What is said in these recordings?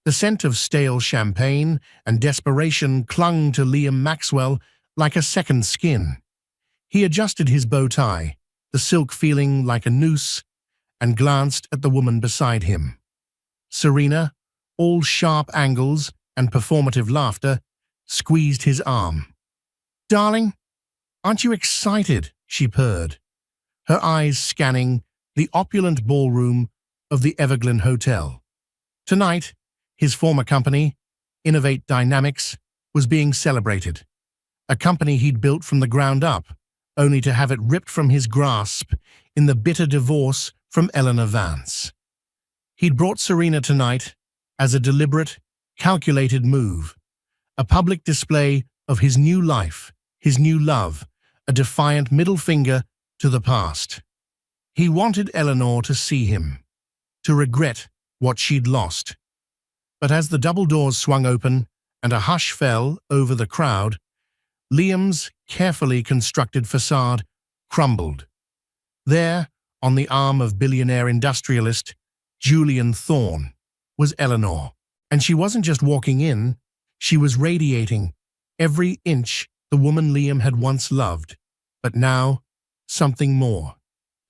The scent of stale champagne and desperation clung to Liam Maxwell like a second skin. He adjusted his bow tie, the silk feeling like a noose, and glanced at the woman beside him. Serena, all sharp angles and performative laughter, squeezed his arm. "Darling, aren't you excited?" she purred, her eyes scanning the opulent ballroom of the Everglen Hotel. Tonight, his former company, Innovate Dynamics, was being celebrated. A company he'd built from the ground up, only to have it ripped from his grasp in the bitter divorce from Eleanor Vance. He'd brought Serena tonight as a deliberate, calculated move, a public display of his new life, his new love, a defiant middle finger to the past. He wanted Eleanor to see him, to regret what she'd lost. But as the double doors swung open and a hush fell over the crowd, Liam's carefully constructed facade crumbled. There, on the arm of billionaire industrialist Julian Thorne, was Eleanor. And she wasn't just walking in, she was radiating every inch the woman Liam had once loved. But now, something more.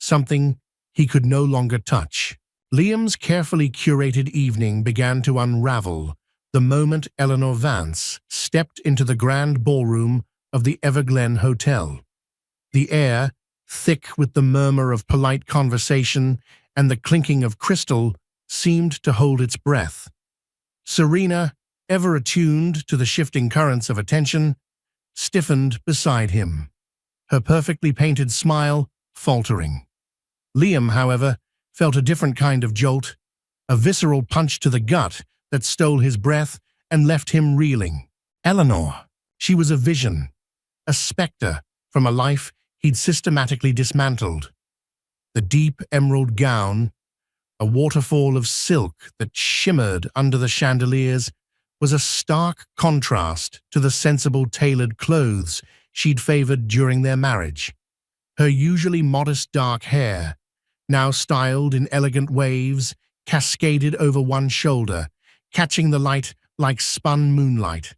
Something he could no longer touch. Liam's carefully curated evening began to unravel the moment Eleanor Vance stepped into the grand ballroom of the Everglen Hotel. The air, thick with the murmur of polite conversation and the clinking of crystal, seemed to hold its breath. Serena, ever attuned to the shifting currents of attention, stiffened beside him, her perfectly painted smile faltering. Liam, however, felt a different kind of jolt, a visceral punch to the gut that stole his breath and left him reeling. Eleanor. She was a vision, a specter from a life he'd systematically dismantled. The deep emerald gown, a waterfall of silk that shimmered under the chandeliers, was a stark contrast to the sensible tailored clothes she'd favored during their marriage. Her usually modest dark hair, now styled in elegant waves, cascaded over one shoulder, catching the light like spun moonlight.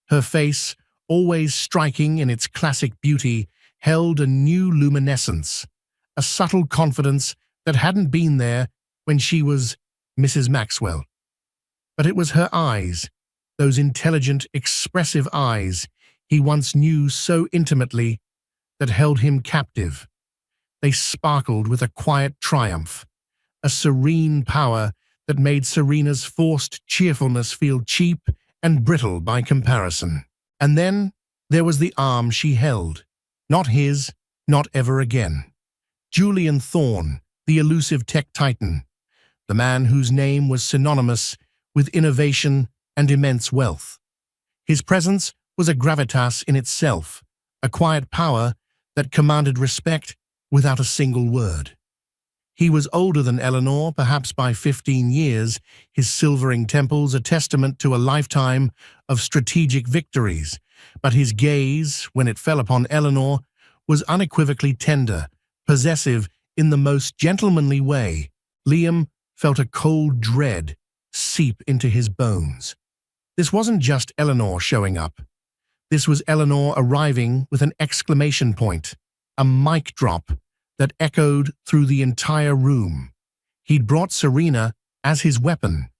Her face, always striking in its classic beauty, held a new luminescence, a subtle confidence that hadn't been there when she was Mrs. Maxwell. But it was her eyes, those intelligent, expressive eyes he once knew so intimately, that held him captive. They sparkled with a quiet triumph, a serene power that made Serena's forced cheerfulness feel cheap and brittle by comparison. And then there was the arm she held. Not his, not ever again. Julian Thorne, the elusive tech titan, the man whose name was synonymous with innovation and immense wealth. His presence was a gravitas in itself, a quiet power that commanded respect without a single word. He was older than Eleanor, perhaps by 15 years, his silvering temples a testament to a lifetime of strategic victories, but his gaze, when it fell upon Eleanor, was unequivocally tender, possessive in the most gentlemanly way. Liam felt a cold dread seep into his bones. This wasn't just Eleanor showing up. This was Eleanor arriving with an exclamation point, a mic drop that echoed through the entire room. He'd brought Serena as his weapon,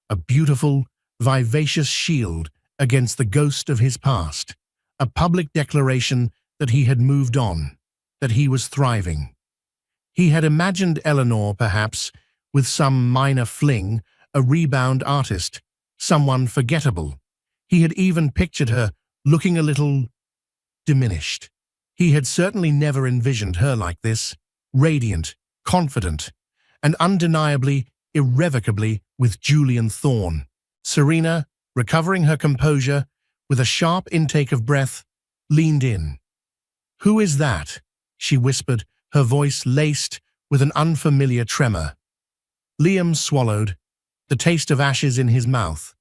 a beautiful, vivacious shield against the ghost of his past, a public declaration that he had moved on, that he was thriving. He had imagined Eleanor, perhaps, with some minor fling, a rebound artist, someone forgettable. He had even pictured her looking a little diminished. He had certainly never envisioned her like this, radiant, confident, and undeniably, irrevocably with Julian Thorne. Serena, recovering her composure, with a sharp intake of breath, leaned in. "Who is that?" she whispered, her voice laced with an unfamiliar tremor. Liam swallowed, the taste of ashes in his mouth.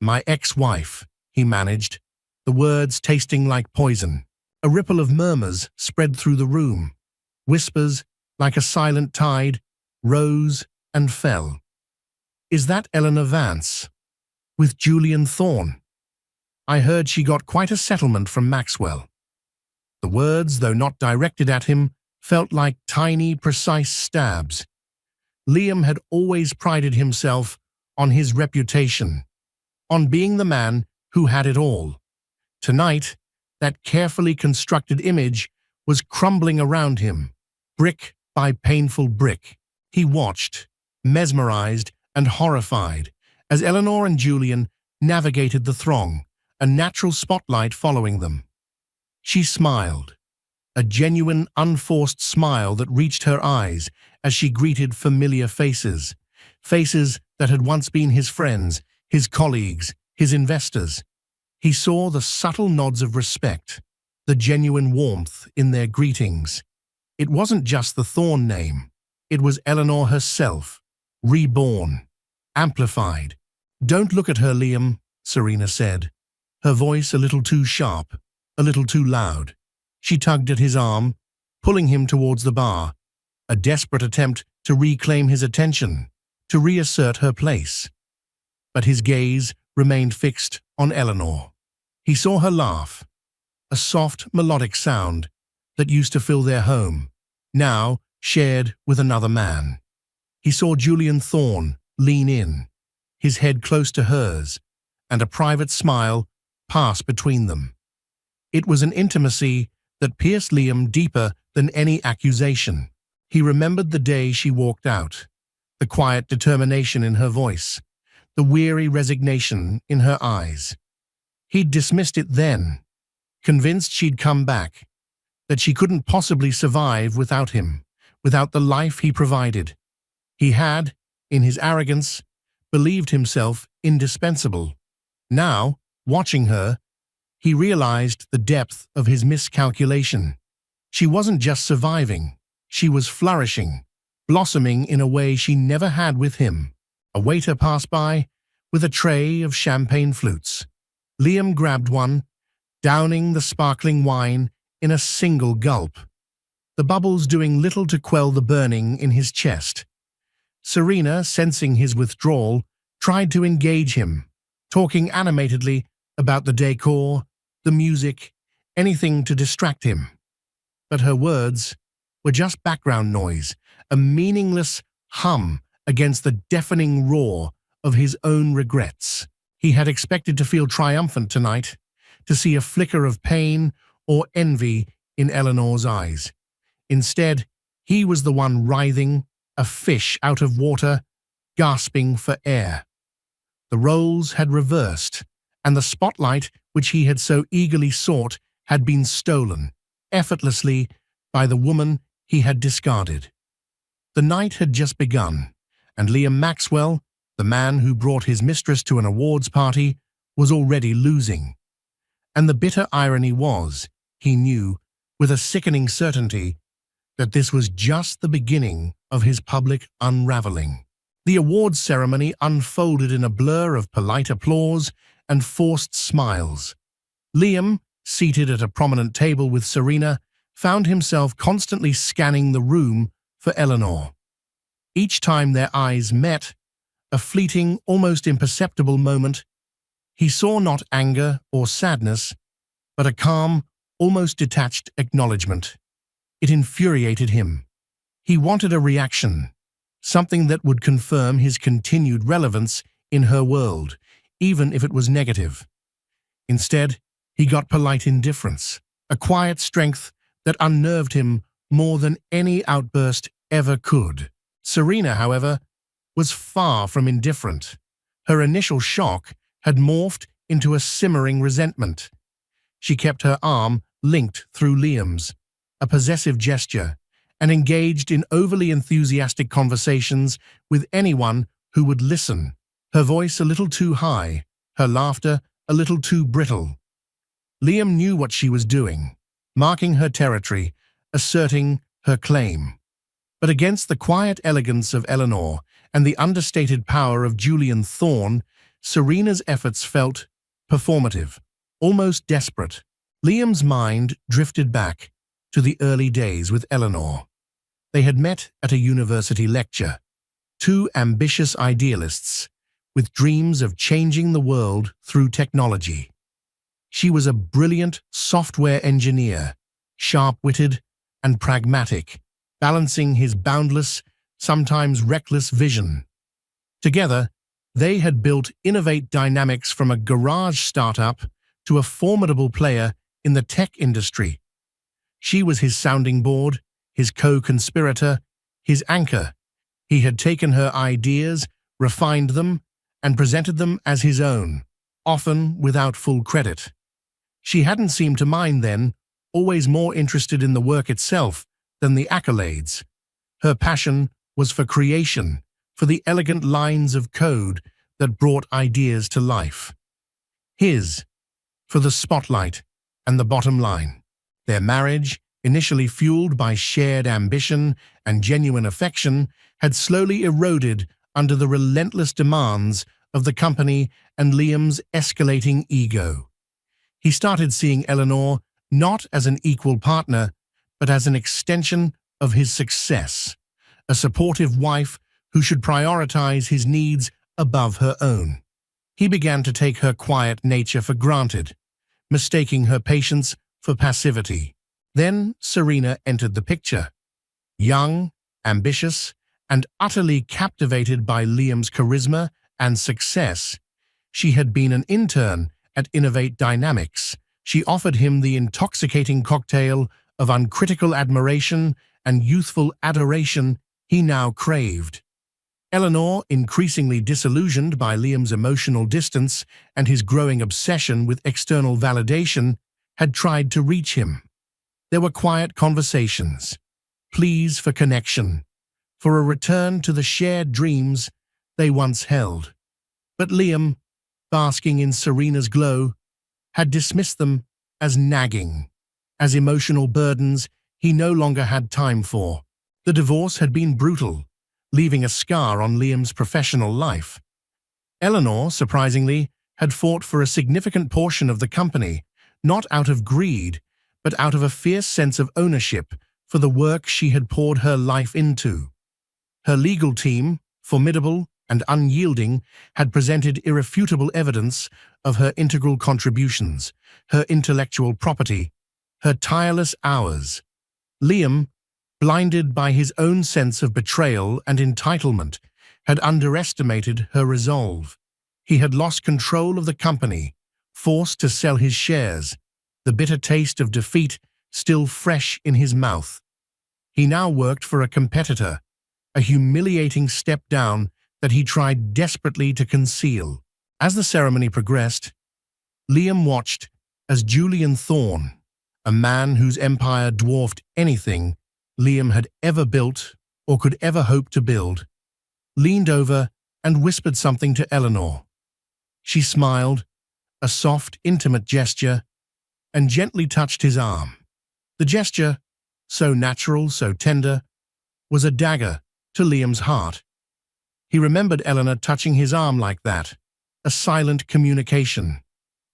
"My ex-wife," he managed, the words tasting like poison. A ripple of murmurs spread through the room. Whispers, like a silent tide, rose and fell. "Is that Eleanor Vance? With Julian Thorne? I heard she got quite a settlement from Maxwell." The words, though not directed at him, felt like tiny, precise stabs. Liam had always prided himself on his reputation, on being the man who had it all. Tonight, that carefully constructed image was crumbling around him, brick by painful brick. He watched, mesmerized and horrified, as Eleanor and Julian navigated the throng, a natural spotlight following them. She smiled, a genuine, unforced smile that reached her eyes as she greeted familiar faces, faces that had once been his friends, his colleagues, his investors. He saw the subtle nods of respect, the genuine warmth in their greetings. It wasn't just the Thorne name. It was Eleanor herself, reborn, amplified. "Don't look at her, Liam," Serena said, her voice a little too sharp, a little too loud. She tugged at his arm, pulling him towards the bar, a desperate attempt to reclaim his attention, to reassert her place. But his gaze remained fixed on Eleanor. He saw her laugh, a soft, melodic sound that used to fill their home, now shared with another man. He saw Julian Thorne lean in, his head close to hers, and a private smile pass between them. It was an intimacy that pierced Liam deeper than any accusation. He remembered the day she walked out, the quiet determination in her voice, the weary resignation in her eyes. He'd dismissed it then, convinced she'd come back, that she couldn't possibly survive without him, without the life he provided. He had, in his arrogance, believed himself indispensable. Now, watching her, he realized the depth of his miscalculation. She wasn't just surviving, she was flourishing, blossoming in a way she never had with him. A waiter passed by with a tray of champagne flutes. Liam grabbed one, downing the sparkling wine in a single gulp, the bubbles doing little to quell the burning in his chest. Serena, sensing his withdrawal, tried to engage him, talking animatedly about the decor, the music, anything to distract him. But her words were just background noise, a meaningless hum against the deafening roar of his own regrets. He had expected to feel triumphant tonight, to see a flicker of pain or envy in Eleanor's eyes. Instead, he was the one writhing, a fish out of water, gasping for air. The roles had reversed, and the spotlight which he had so eagerly sought had been stolen, effortlessly, by the woman he had discarded. The night had just begun, and Liam Maxwell, the man who brought his mistress to an awards party, was already losing. And the bitter irony was, he knew, with a sickening certainty, that this was just the beginning of his public unraveling. The awards ceremony unfolded in a blur of polite applause and forced smiles. Liam, seated at a prominent table with Serena, found himself constantly scanning the room for Eleanor. Each time their eyes met, a fleeting, almost imperceptible moment, he saw not anger or sadness, but a calm, almost detached acknowledgement. It infuriated him. He wanted a reaction, something that would confirm his continued relevance in her world, even if it was negative. Instead, he got polite indifference, a quiet strength that unnerved him more than any outburst ever could. Serena, however, was far from indifferent. Her initial shock had morphed into a simmering resentment. She kept her arm linked through Liam's, a possessive gesture, and engaged in overly enthusiastic conversations with anyone who would listen, her voice a little too high, her laughter a little too brittle. Liam knew what she was doing, marking her territory, asserting her claim. But against the quiet elegance of Eleanor and the understated power of Julian Thorne, Serena's efforts felt performative, almost desperate. Liam's mind drifted back to the early days with Eleanor. They had met at a university lecture, two ambitious idealists with dreams of changing the world through technology. She was a brilliant software engineer, sharp-witted and pragmatic, balancing his boundless, sometimes reckless vision. Together, they had built Innovate Dynamics from a garage startup to a formidable player in the tech industry. She was his sounding board, his co-conspirator, his anchor. He had taken her ideas, refined them, and presented them as his own, often without full credit. She hadn't seemed to mind then, always more interested in the work itself than the accolades. Her passion was for creation, for the elegant lines of code that brought ideas to life. His, for the spotlight and the bottom line. Their marriage, initially fueled by shared ambition and genuine affection, had slowly eroded under the relentless demands of the company and Liam's escalating ego. He started seeing Eleanor not as an equal partner, but as an extension of his success, a supportive wife who should prioritize his needs above her own. He began to take her quiet nature for granted, mistaking her patience for passivity. Then Serena entered the picture. Young, ambitious, and utterly captivated by Liam's charisma and success. She had been an intern at Innovate Dynamics. She offered him the intoxicating cocktail of uncritical admiration and youthful adoration he now craved. Eleanor, increasingly disillusioned by Liam's emotional distance and his growing obsession with external validation, had tried to reach him. There were quiet conversations, pleas for connection, for a return to the shared dreams they once held. But Liam, basking in Serena's glow, had dismissed them as nagging, as emotional burdens he no longer had time for. The divorce had been brutal, leaving a scar on Liam's professional life. Eleanor, surprisingly, had fought for a significant portion of the company, not out of greed, but out of a fierce sense of ownership for the work she had poured her life into. Her legal team, formidable and unyielding, had presented irrefutable evidence of her integral contributions, her intellectual property, her tireless hours. Liam, blinded by his own sense of betrayal and entitlement, had underestimated her resolve. He had lost control of the company, forced to sell his shares, the bitter taste of defeat still fresh in his mouth. He now worked for a competitor, a humiliating step down that he tried desperately to conceal. As the ceremony progressed, Liam watched as Julian Thorne, a man whose empire dwarfed anything Liam had ever built or could ever hope to build, leaned over and whispered something to Eleanor. She smiled, a soft, intimate gesture, and gently touched his arm. The gesture, so natural, so tender, was a dagger to Liam's heart. He remembered Eleanor touching his arm like that, a silent communication,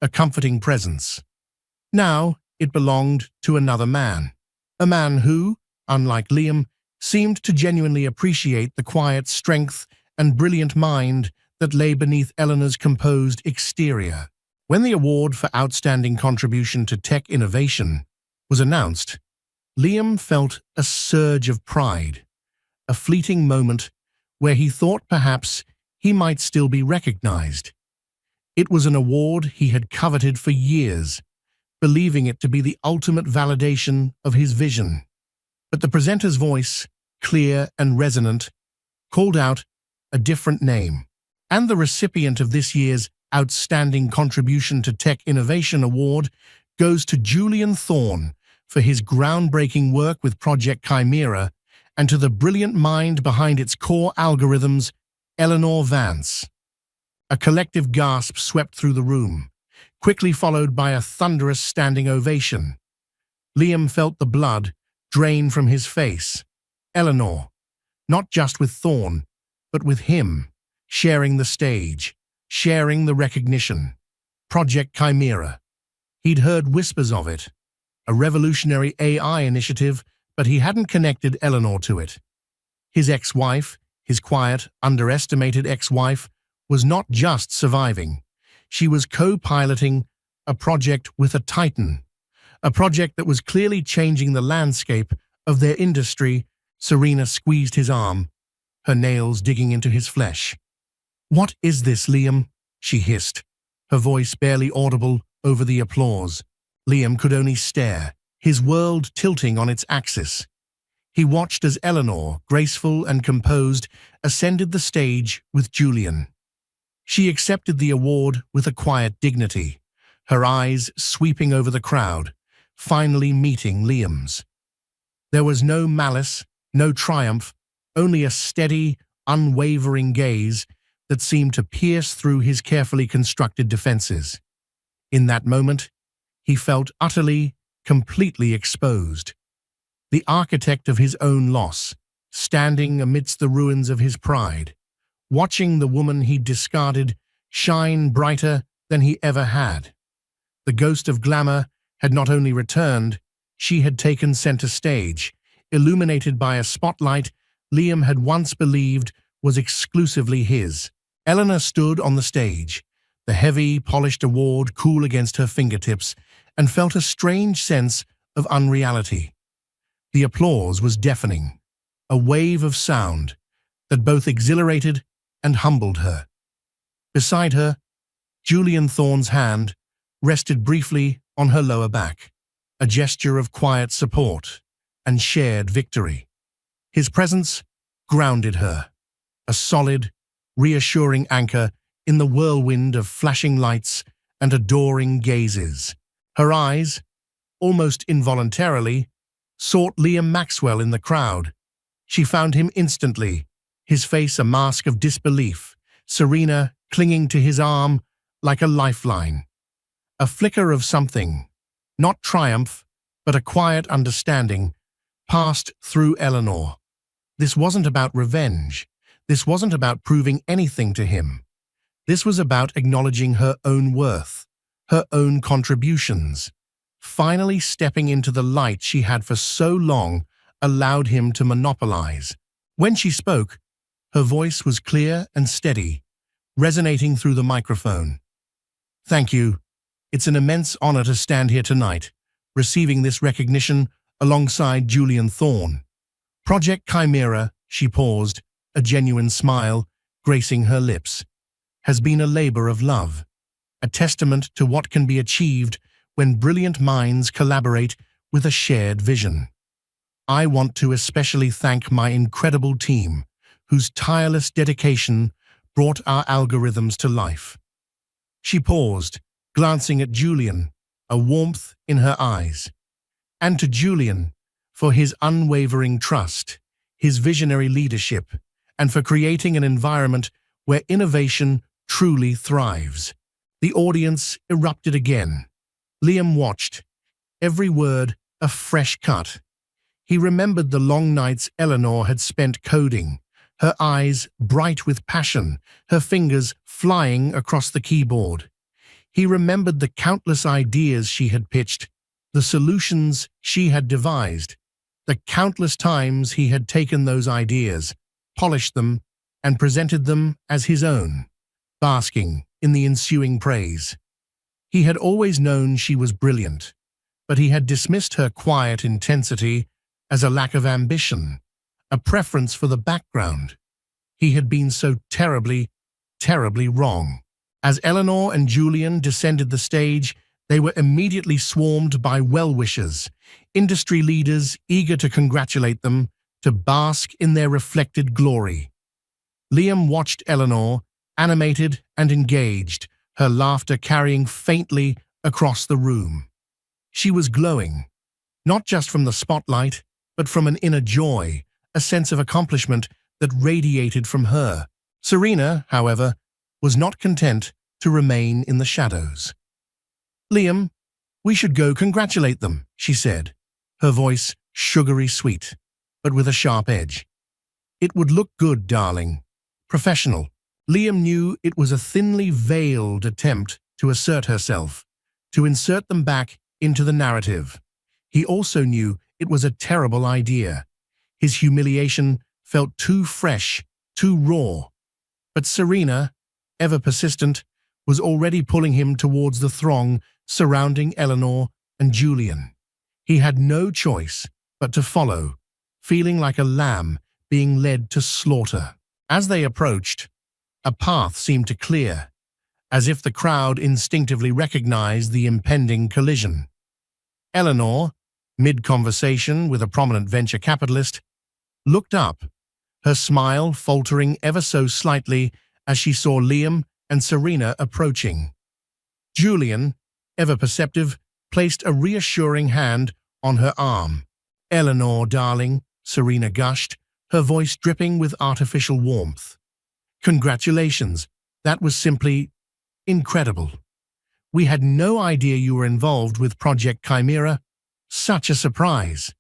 a comforting presence. Now it belonged to another man, a man who, unlike Liam, seemed to genuinely appreciate the quiet strength and brilliant mind that lay beneath Eleanor's composed exterior. When the award for outstanding contribution to tech innovation was announced, Liam felt a surge of pride, a fleeting moment where he thought perhaps he might still be recognized. It was an award he had coveted for years, believing it to be the ultimate validation of his vision. But the presenter's voice, clear and resonant, called out a different name. And the recipient of this year's Outstanding Contribution to Tech Innovation Award goes to Julian Thorne for his groundbreaking work with Project Chimera and to the brilliant mind behind its core algorithms, Eleanor Vance. A collective gasp swept through the room, quickly followed by a thunderous standing ovation. Liam felt the blood drain from his face. Eleanor, not just with Thorne, but with him, sharing the stage, sharing the recognition. Project Chimera. He'd heard whispers of it, a revolutionary AI initiative, but he hadn't connected Eleanor to it. His ex-wife, His quiet, underestimated ex-wife was not just surviving. She was co-piloting a project with a titan, a project that was clearly changing the landscape of their industry. Serena squeezed his arm, her nails digging into his flesh. "What is this, Liam?" she hissed, her voice barely audible over the applause. Liam could only stare, his world tilting on its axis. He watched as Eleanor, graceful and composed, ascended the stage with Julian. She accepted the award with a quiet dignity, her eyes sweeping over the crowd, finally meeting Liam's. There was no malice, no triumph, only a steady, unwavering gaze that seemed to pierce through his carefully constructed defenses. In that moment, he felt utterly, completely exposed. The architect of his own loss, standing amidst the ruins of his pride, watching the woman he'd discarded shine brighter than he ever had. The ghost of glamour had not only returned, she had taken center stage, illuminated by a spotlight Liam had once believed was exclusively his. Eleanor stood on the stage, the heavy, polished award cool against her fingertips, and felt a strange sense of unreality. The applause was deafening, a wave of sound that both exhilarated and humbled her. Beside her, Julian Thorne's hand rested briefly on her lower back, a gesture of quiet support and shared victory. His presence grounded her, a solid, reassuring anchor in the whirlwind of flashing lights and adoring gazes. Her eyes, almost involuntarily, sought Liam Maxwell in the crowd. She found him instantly, his face a mask of disbelief, Serena clinging to his arm like a lifeline. A flicker of something, not triumph, but a quiet understanding, passed through Eleanor. This wasn't about revenge. This wasn't about proving anything to him. This was about acknowledging her own worth, her own contributions. Finally stepping into the light she had for so long allowed him to monopolize. When she spoke, her voice was clear and steady, resonating through the microphone. "Thank you. It's an immense honor to stand here tonight, receiving this recognition alongside Julian Thorne." Project Chimera, she paused, a genuine smile gracing her lips, has been a labor of love, a testament to what can be achieved when brilliant minds collaborate with a shared vision. I want to especially thank my incredible team, whose tireless dedication brought our algorithms to life. She paused, glancing at Julian, a warmth in her eyes. And to Julian, for his unwavering trust, his visionary leadership, and for creating an environment where innovation truly thrives. The audience erupted again. Liam watched, every word a fresh cut. He remembered the long nights Eleanor had spent coding, her eyes bright with passion, her fingers flying across the keyboard. He remembered the countless ideas she had pitched, the solutions she had devised, the countless times he had taken those ideas, polished them, and presented them as his own, basking in the ensuing praise. He had always known she was brilliant, but he had dismissed her quiet intensity as a lack of ambition, a preference for the background. He had been so terribly, terribly wrong. As Eleanor and Julian descended the stage, they were immediately swarmed by well-wishers, industry leaders eager to congratulate them, to bask in their reflected glory. Liam watched Eleanor, animated and engaged, her laughter carrying faintly across the room. She was glowing, not just from the spotlight, but from an inner joy, a sense of accomplishment that radiated from her. Serena, however, was not content to remain in the shadows. "Liam, we should go congratulate them," she said, her voice sugary sweet, but with a sharp edge. "It would look good, darling. Professional." Liam knew it was a thinly veiled attempt to assert herself, to insert them back into the narrative. He also knew it was a terrible idea. His humiliation felt too fresh too raw. But Serena, ever persistent, was already pulling him towards the throng surrounding Eleanor and Julian. He had no choice but to follow, feeling like a lamb being led to slaughter. As they approached, a path seemed to clear, as if the crowd instinctively recognized the impending collision. Eleanor, mid-conversation with a prominent venture capitalist, looked up, her smile faltering ever so slightly as she saw Liam and Serena approaching. Julian, ever perceptive, placed a reassuring hand on her arm. "Eleanor, darling," Serena gushed, her voice dripping with artificial warmth. "Congratulations, that was simply incredible. We had no idea you were involved with Project Chimera. Such a surprise."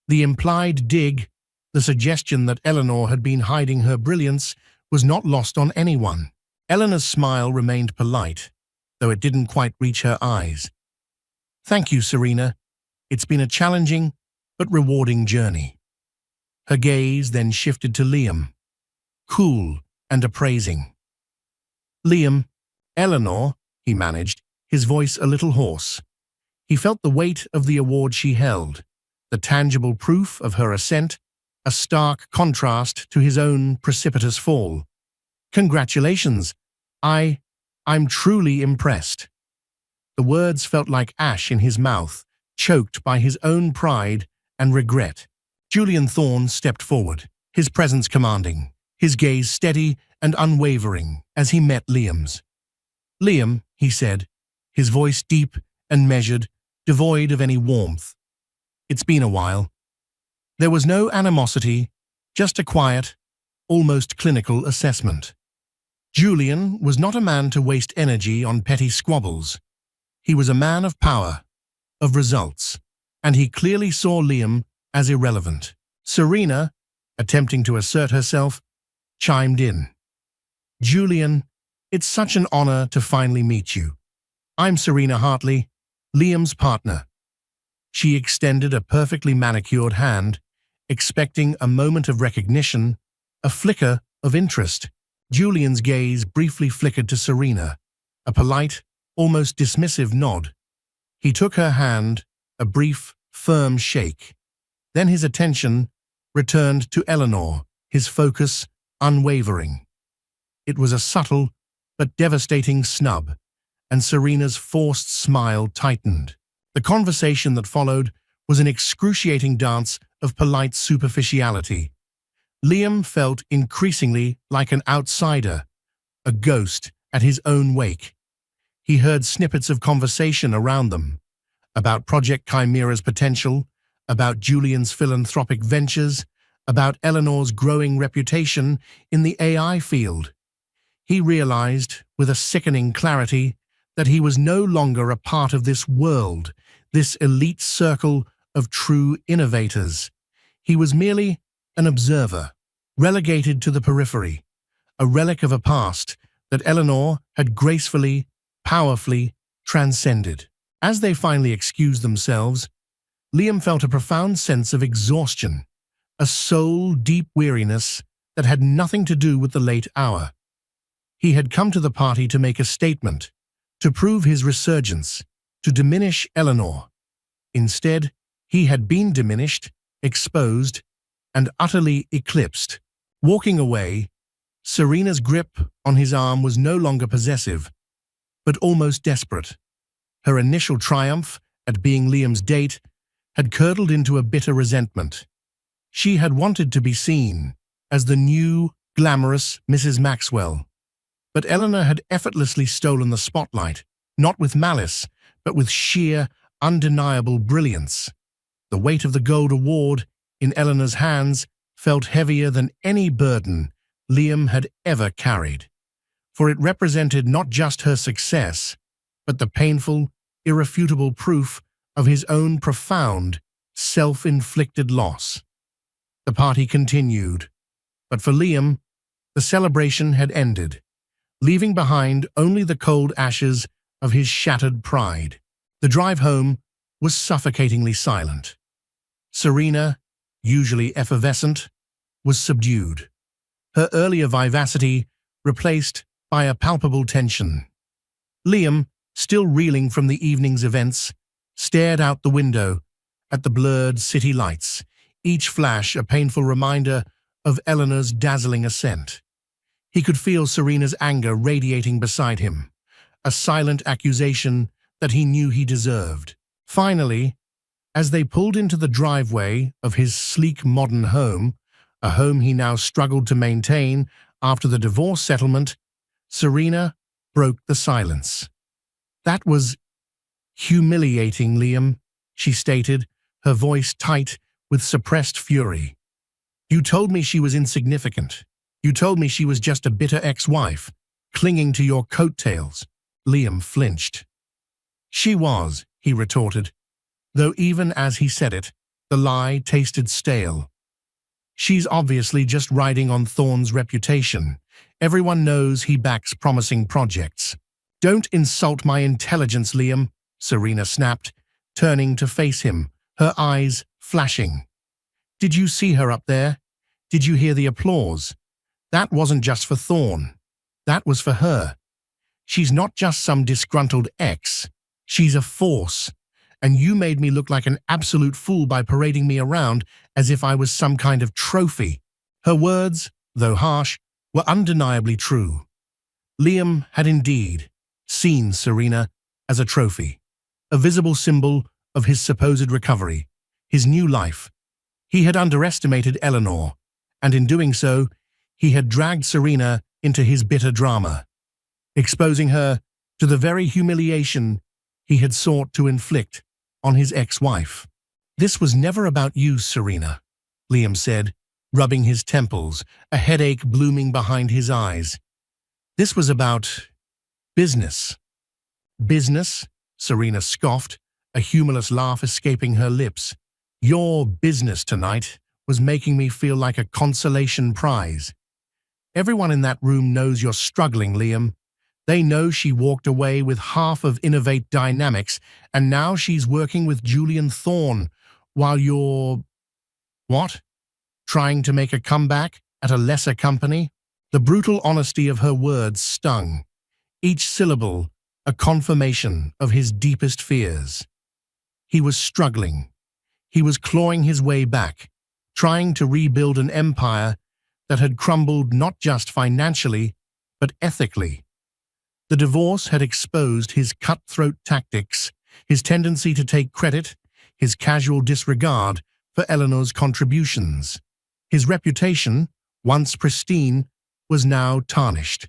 The implied dig, the suggestion that Eleanor had been hiding her brilliance, was not lost on anyone. Eleanor's smile remained polite, though it didn't quite reach her eyes. "Thank you, Serena. It's been a challenging but rewarding journey." Her gaze then shifted to Liam, cool and appraising. "Liam, Eleanor," he managed, his voice a little hoarse. He felt the weight of the award she held, the tangible proof of her ascent, a stark contrast to his own precipitous fall. "Congratulations. I'm truly impressed." The words felt like ash in his mouth, choked by his own pride and regret. Julian Thorne stepped forward, his presence commanding, his gaze steady and unwavering as he met Liam's. "Liam," he said, his voice deep and measured, devoid of any warmth. "It's been a while." There was no animosity, just a quiet, almost clinical assessment. Julian was not a man to waste energy on petty squabbles. He was a man of power, of results, and he clearly saw Liam as irrelevant. Serena, attempting to assert herself, chimed in. "Julian, it's such an honor to finally meet you. I'm Serena Hartley, Liam's partner." She extended a perfectly manicured hand, expecting a moment of recognition, a flicker of interest. Julian's gaze briefly flickered to Serena, a polite, almost dismissive nod. He took her hand, a brief, firm shake. Then his attention returned to Eleanor, his focus unwavering. It was a subtle but devastating snub, and Serena's forced smile tightened. The conversation that followed was an excruciating dance of polite superficiality. Liam felt increasingly like an outsider, a ghost at his own wake. He heard snippets of conversation around them, about Project Chimera's potential, about Julian's philanthropic ventures, about Eleanor's growing reputation in the AI field. He realized, with a sickening clarity, that he was no longer a part of this world, this elite circle of true innovators. He was merely an observer, relegated to the periphery, a relic of a past that Eleanor had gracefully, powerfully transcended. As they finally excused themselves, Liam felt a profound sense of exhaustion, a soul-deep weariness that had nothing to do with the late hour. He had come to the party to make a statement, to prove his resurgence, to diminish Eleanor. Instead, he had been diminished, exposed, and utterly eclipsed. Walking away, Serena's grip on his arm was no longer possessive, but almost desperate. Her initial triumph at being Liam's date had curdled into a bitter resentment. She had wanted to be seen as the new, glamorous Mrs. Maxwell. But Eleanor had effortlessly stolen the spotlight, not with malice, but with sheer, undeniable brilliance. The weight of the gold award in Eleanor's hands felt heavier than any burden Liam had ever carried, for it represented not just her success, but the painful, irrefutable proof of his own profound, self-inflicted loss. The party continued, but for Liam, the celebration had ended, leaving behind only the cold ashes of his shattered pride. The drive home was suffocatingly silent. Serena, usually effervescent, was subdued, her earlier vivacity replaced by a palpable tension. Liam, still reeling from the evening's events, stared out the window at the blurred city lights, each flash a painful reminder of Eleanor's dazzling ascent. He could feel Serena's anger radiating beside him, a silent accusation that he knew he deserved. Finally, as they pulled into the driveway of his sleek modern home, a home he now struggled to maintain after the divorce settlement, Serena broke the silence. "That was humiliating, Liam," she stated, her voice tight with suppressed fury. "You told me she was insignificant. You told me she was just a bitter ex-wife, clinging to your coattails." Liam flinched. "She was," he retorted, though even as he said it, the lie tasted stale. "She's obviously just riding on Thorne's reputation. Everyone knows he backs promising projects." "Don't insult my intelligence, Liam," Serena snapped, turning to face him, her eyes flashing. "Did you see her up there? Did you hear the applause? That wasn't just for Thorne. That was for her. She's not just some disgruntled ex. She's a force. And you made me look like an absolute fool by parading me around as if I was some kind of trophy." Her words, though harsh, were undeniably true. Liam had indeed seen Serena as a trophy, a visible symbol of his supposed recovery, his new life. He had underestimated Eleanor, and in doing so, he had dragged Serena into his bitter drama, exposing her to the very humiliation he had sought to inflict on his ex-wife. "This was never about you, Serena," Liam said, rubbing his temples, a headache blooming behind his eyes. "This was about business." "Business?" Serena scoffed, a humorless laugh escaping her lips. "Your business tonight was making me feel like a consolation prize. Everyone in that room knows you're struggling, Liam. They know she walked away with half of Innovate Dynamics, and now she's working with Julian Thorne, while you're... What? Trying to make a comeback at a lesser company?" The brutal honesty of her words stung, each syllable a confirmation of his deepest fears. He was struggling. He was clawing his way back, trying to rebuild an empire that had crumbled not just financially, but ethically. The divorce had exposed his cutthroat tactics, his tendency to take credit, his casual disregard for Eleanor's contributions. His reputation, once pristine, was now tarnished,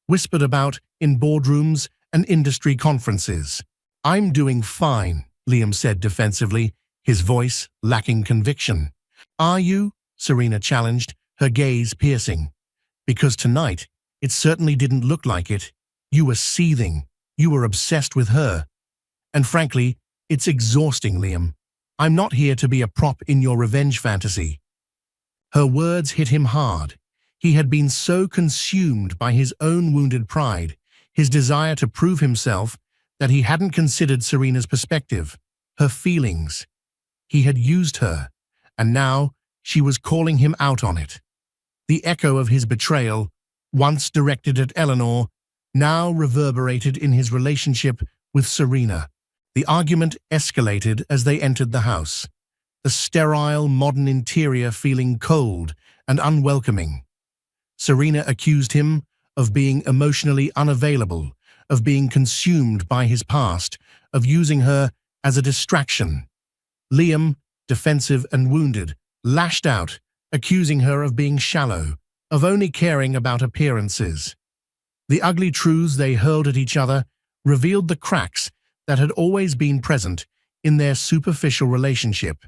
whispered about in boardrooms and industry conferences. "I'm doing fine," Liam said defensively, his voice lacking conviction. "Are you?" Serena challenged, her gaze piercing. "Because tonight, it certainly didn't look like it. You were seething. You were obsessed with her. And frankly, it's exhausting, Liam. I'm not here to be a prop in your revenge fantasy." Her words hit him hard. He had been so consumed by his own wounded pride, his desire to prove himself, that he hadn't considered Serena's perspective, her feelings. He had used her, and now she was calling him out on it. The echo of his betrayal, once directed at Eleanor, now reverberated in his relationship with Serena. The argument escalated as they entered the house, the sterile, modern interior feeling cold and unwelcoming. Serena accused him of being emotionally unavailable, of being consumed by his past, of using her as a distraction. Liam, defensive and wounded, lashed out, accusing her of being shallow, of only caring about appearances. The ugly truths they hurled at each other revealed the cracks that had always been present in their superficial relationship,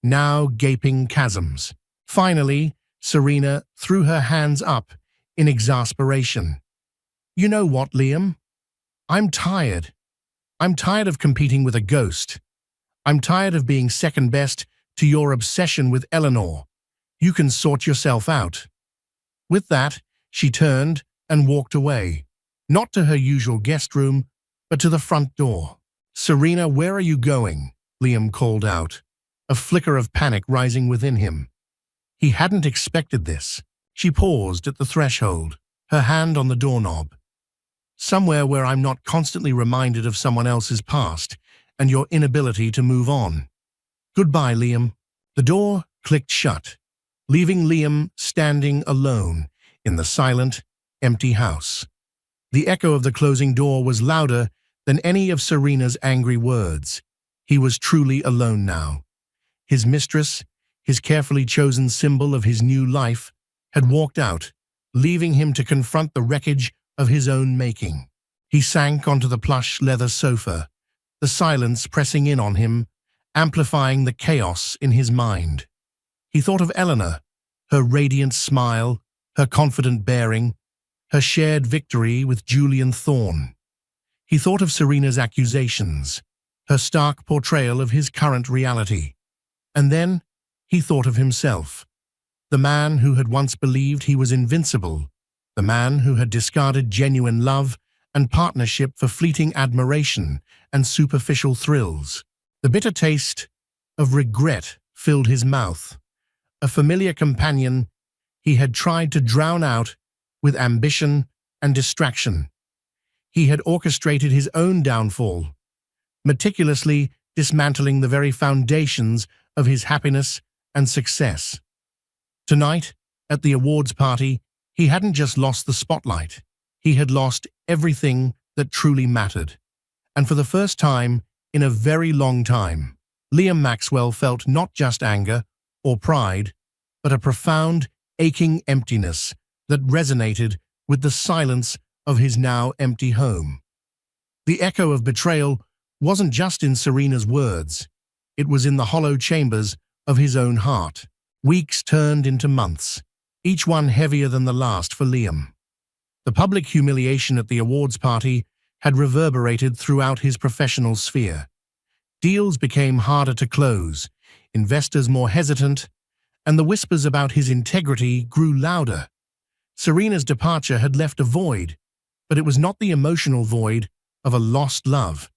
now gaping chasms. Finally, Serena threw her hands up in exasperation. "You know what, Liam? I'm tired. I'm tired of competing with a ghost. I'm tired of being second best to your obsession with Eleanor. You can sort yourself out." With that, she turned and walked away, not to her usual guest room, but to the front door. "Serena, where are you going?" Liam called out, a flicker of panic rising within him. He hadn't expected this. She paused at the threshold, her hand on the doorknob. Somewhere where I'm not constantly reminded of someone else's past and your inability to move on. Goodbye, Liam. The door clicked shut, leaving Liam standing alone in the silent, empty house. The echo of the closing door was louder than any of Serena's angry words. He was truly alone now. His mistress, his carefully chosen symbol of his new life, had walked out, leaving him to confront the wreckage of his own making. He sank onto the plush leather sofa, the silence pressing in on him, amplifying the chaos in his mind. He thought of Eleanor, her radiant smile, her confident bearing, her shared victory with Julian Thorne. He thought of Serena's accusations, her stark portrayal of his current reality. And then he thought of himself, the man who had once believed he was invincible, the man who had discarded genuine love and partnership for fleeting admiration and superficial thrills. The bitter taste of regret filled his mouth. A familiar companion he had tried to drown out with ambition and distraction. He had orchestrated his own downfall, meticulously dismantling the very foundations of his happiness and success. Tonight, at the awards party, he hadn't just lost the spotlight. He had lost everything that truly mattered. And for the first time in a very long time, Liam Maxwell felt not just anger or pride, but a profound, aching emptiness that resonated with the silence of his now empty home. The echo of betrayal wasn't just in Serena's words. It was in the hollow chambers of his own heart. Weeks turned into months, each one heavier than the last for Liam. The public humiliation at the awards party had reverberated throughout his professional sphere. Deals became harder to close, investors more hesitant, and the whispers about his integrity grew louder. Serena's departure had left a void, but it was not the emotional void of a lost love.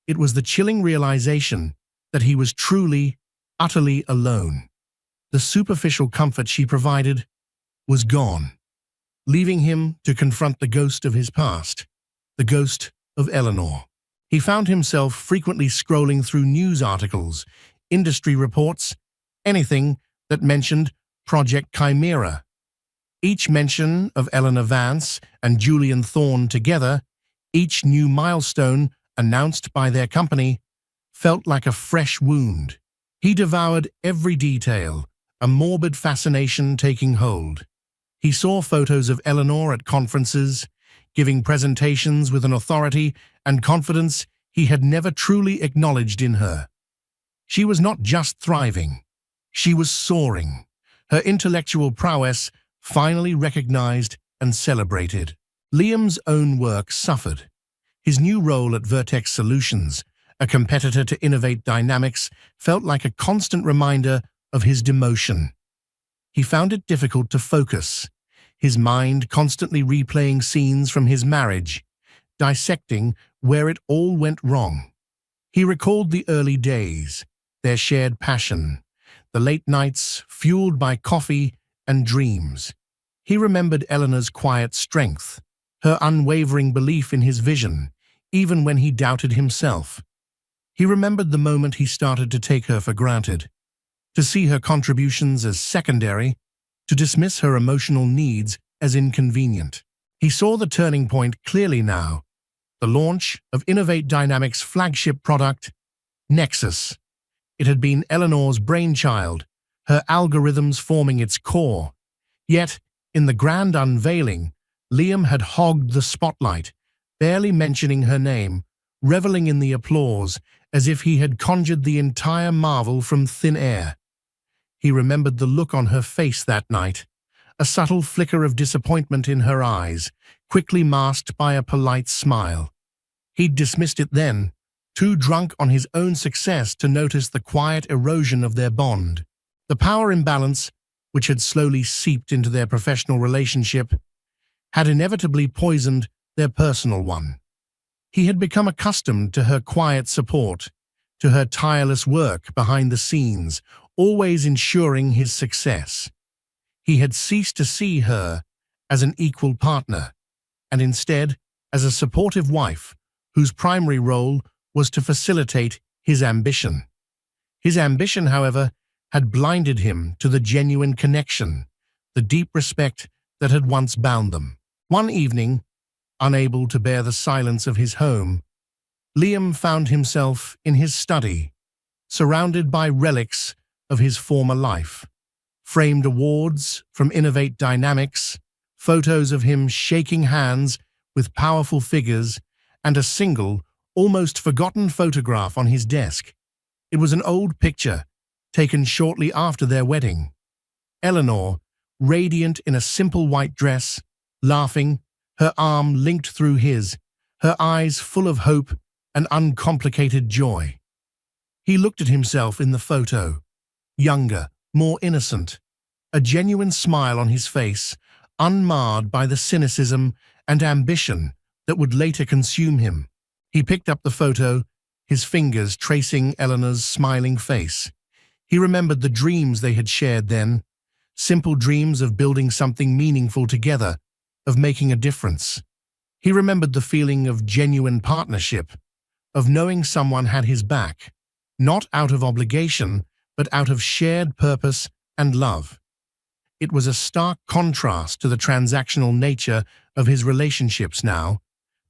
It was the chilling realization that he was truly, utterly alone. The superficial comfort she provided was gone, leaving him to confront the ghost of his past, the ghost of Eleanor. He found himself frequently scrolling through news articles, industry reports, anything that mentioned Project Chimera. Each mention of Eleanor Vance and Julian Thorne together, each new milestone announced by their company, felt like a fresh wound. He devoured every detail, a morbid fascination taking hold. He saw photos of Eleanor at conferences, giving presentations with an authority and confidence he had never truly acknowledged in her. She was not just thriving, she was soaring, her intellectual prowess finally recognized and celebrated. Liam's own work suffered. His new role at Vertex Solutions, a competitor to Innovate Dynamics, felt like a constant reminder of his demotion. He found it difficult to focus, his mind constantly replaying scenes from his marriage, dissecting where it all went wrong. He recalled the early days, their shared passion, the late nights fueled by coffee and dreams. He remembered Eleanor's quiet strength, her unwavering belief in his vision, even when he doubted himself. He remembered the moment he started to take her for granted, to see her contributions as secondary, to dismiss her emotional needs as inconvenient. He saw the turning point clearly now, the launch of Innovate Dynamics' flagship product, Nexus. It had been Eleanor's brainchild, her algorithms forming its core. Yet, in the grand unveiling, Liam had hogged the spotlight, barely mentioning her name, reveling in the applause as if he had conjured the entire marvel from thin air. He remembered the look on her face that night, a subtle flicker of disappointment in her eyes, quickly masked by a polite smile. He'd dismissed it then, too drunk on his own success to notice the quiet erosion of their bond. The power imbalance, which had slowly seeped into their professional relationship, had inevitably poisoned their personal one. He had become accustomed to her quiet support, to her tireless work behind the scenes, always ensuring his success. He had ceased to see her as an equal partner, and instead as a supportive wife whose primary role was to facilitate his ambition. His ambition, however, had blinded him to the genuine connection, the deep respect that had once bound them. One evening, unable to bear the silence of his home, Liam found himself in his study, surrounded by relics of his former life. Framed awards from Innovate Dynamics, photos of him shaking hands with powerful figures, and a single, almost forgotten photograph on his desk. It was an old picture, taken shortly after their wedding. Eleanor, radiant in a simple white dress, laughing, her arm linked through his, her eyes full of hope and uncomplicated joy. He looked at himself in the photo, younger, more innocent, a genuine smile on his face, unmarred by the cynicism and ambition that would later consume him. He picked up the photo, his fingers tracing Eleanor's smiling face. He remembered the dreams they had shared then, simple dreams of building something meaningful together, of making a difference. He remembered the feeling of genuine partnership, of knowing someone had his back, not out of obligation, but out of shared purpose and love. It was a stark contrast to the transactional nature of his relationships now,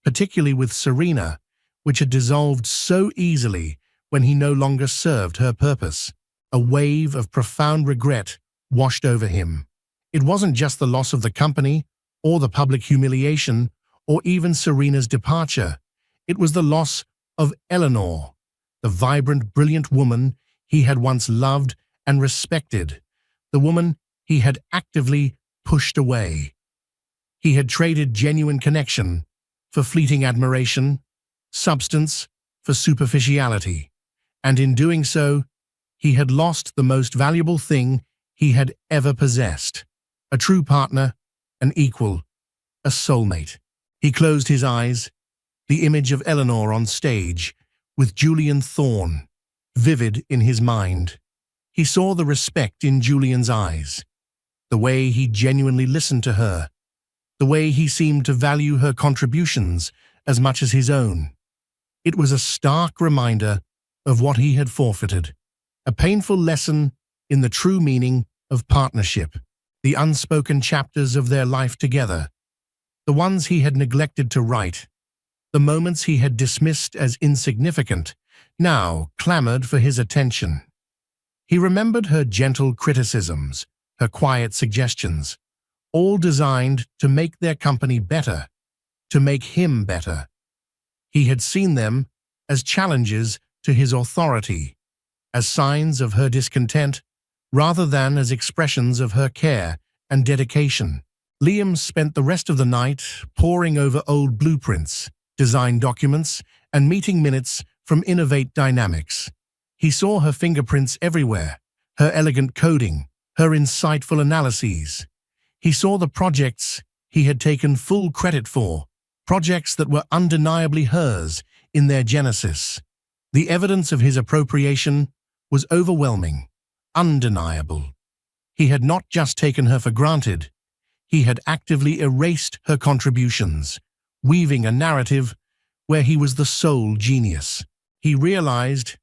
particularly with Serena, which had dissolved so easily when he no longer served her purpose. A wave of profound regret washed over him. It wasn't just the loss of the company, or the public humiliation, or even Serena's departure. It was the loss of Eleanor, the vibrant, brilliant woman he had once loved and respected, the woman he had actively pushed away. He had traded genuine connection for fleeting admiration, substance for superficiality, and in doing so, he had lost the most valuable thing he had ever possessed: a true partner, an equal, a soulmate. He closed his eyes, the image of Eleanor on stage, with Julian Thorne, vivid in his mind. He saw the respect in Julian's eyes, the way he genuinely listened to her, the way he seemed to value her contributions as much as his own. It was a stark reminder of what he had forfeited, a painful lesson in the true meaning of partnership, the unspoken chapters of their life together, the ones he had neglected to write, the moments he had dismissed as insignificant, now clamored for his attention. He remembered her gentle criticisms, her quiet suggestions, all designed to make their company better, to make him better. He had seen them as challenges to his authority, as signs of her discontent, rather than as expressions of her care and dedication. Liam spent the rest of the night poring over old blueprints, design documents, and meeting minutes from Innovate Dynamics. He saw her fingerprints everywhere, her elegant coding, her insightful analyses. He saw the projects he had taken full credit for, projects that were undeniably hers in their genesis. The evidence of his appropriation was overwhelming, undeniable. He had not just taken her for granted, he had actively erased her contributions, weaving a narrative where he was the sole genius. He realized,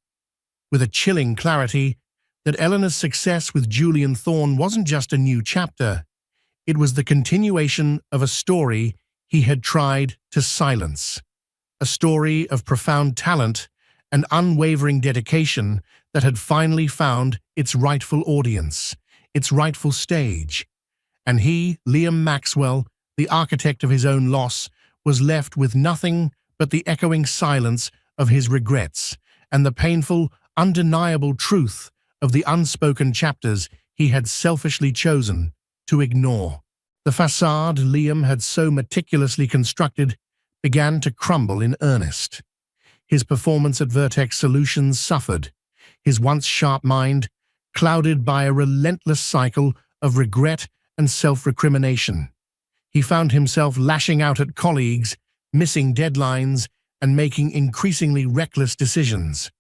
with a chilling clarity, that Eleanor's success with Julian Thorne wasn't just a new chapter, it was the continuation of a story he had tried to silence, a story of profound talent and unwavering dedication that had finally found its rightful audience, its rightful stage. And he, Liam Maxwell, the architect of his own loss, was left with nothing but the echoing silence of his regrets and the painful, undeniable truth of the unspoken chapters he had selfishly chosen to ignore. The facade Liam had so meticulously constructed began to crumble in earnest. His performance at Vertex Solutions suffered, his once sharp mind clouded by a relentless cycle of regret and self-recrimination. He found himself lashing out at colleagues, missing deadlines, and making increasingly reckless decisions.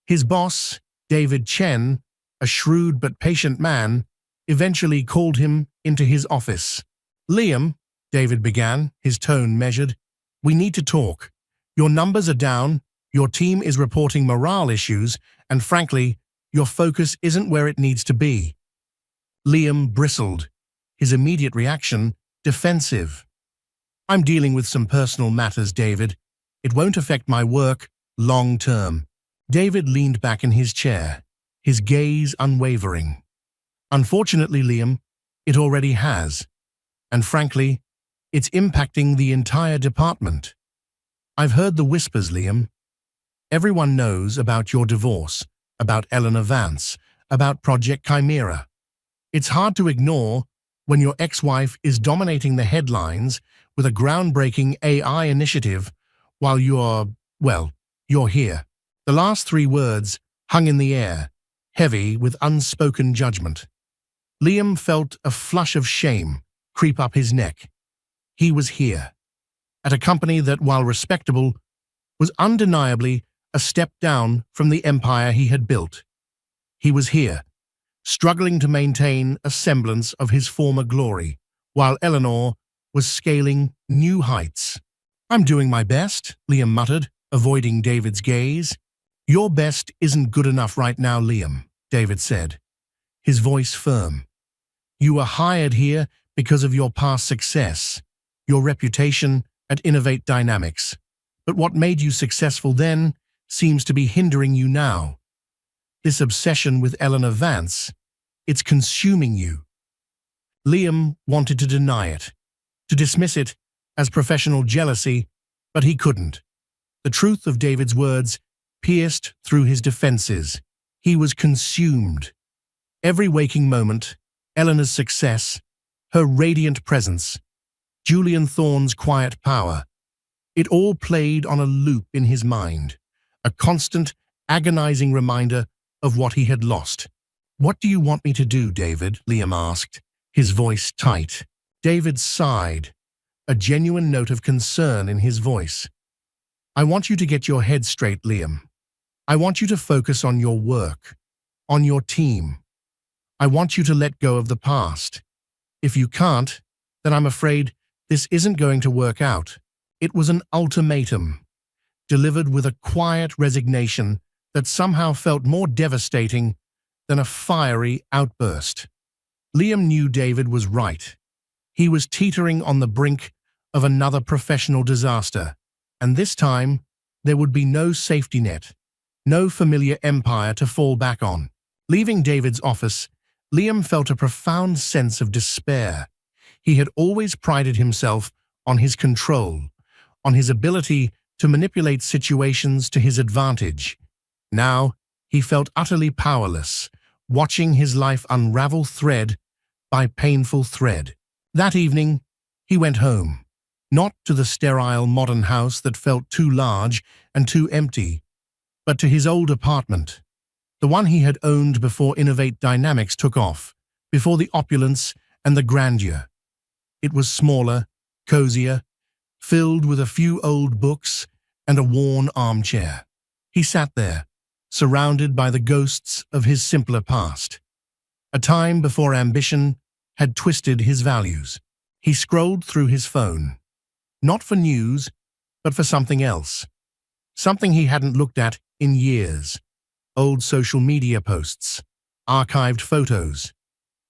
His boss, David Chen, a shrewd but patient man, eventually called him into his office. "Liam," David began, his tone measured, "we need to talk. Your numbers are down, your team is reporting morale issues, and frankly, your focus isn't where it needs to be." Liam bristled, his immediate reaction defensive. "I'm dealing with some personal matters, David. It won't affect my work long term." David leaned back in his chair, his gaze unwavering. "Unfortunately, Liam, it already has. And frankly, it's impacting the entire department. I've heard the whispers, Liam. Everyone knows about your divorce, about Eleanor Vance, about Project Chimera. It's hard to ignore when your ex-wife is dominating the headlines with a groundbreaking AI initiative while you're here." The last three words hung in the air, heavy with unspoken judgment. Liam felt a flush of shame creep up his neck. He was here, at a company that, while respectable, was undeniably a step down from the empire he had built. He was here, struggling to maintain a semblance of his former glory, while Eleanor was scaling new heights. "I'm doing my best," Liam muttered, avoiding David's gaze. "Your best isn't good enough right now, Liam," David said, his voice firm. "You were hired here because of your past success, your reputation at Innovate Dynamics. But what made you successful then seems to be hindering you now. This obsession with Eleanor Vance, it's consuming you." Liam wanted to deny it, to dismiss it as professional jealousy, but he couldn't. The truth of David's words pierced through his defenses. He was consumed. Every waking moment, Eleanor's success, her radiant presence, Julian Thorne's quiet power, it all played on a loop in his mind, a constant, agonizing reminder of what he had lost. "What do you want me to do, David?" Liam asked, his voice tight. David sighed, a genuine note of concern in his voice. "I want you to get your head straight, Liam. I want you to focus on your work, on your team. I want you to let go of the past. If you can't, then I'm afraid this isn't going to work out." It was an ultimatum, delivered with a quiet resignation that somehow felt more devastating than a fiery outburst. Liam knew David was right. He was teetering on the brink of another professional disaster, and this time there would be no safety net, no familiar empire to fall back on. Leaving David's office, Liam felt a profound sense of despair. He had always prided himself on his control, on his ability to manipulate situations to his advantage. Now, he felt utterly powerless, watching his life unravel thread by painful thread. That evening, he went home, not to the sterile modern house that felt too large and too empty, but to his old apartment, the one he had owned before Innovate Dynamics took off, before the opulence and the grandeur. It was smaller, cozier, filled with a few old books and a worn armchair. He sat there, surrounded by the ghosts of his simpler past, a time before ambition had twisted his values. He scrolled through his phone, not for news, but for something else, something he hadn't looked at in years. Old social media posts, archived photos.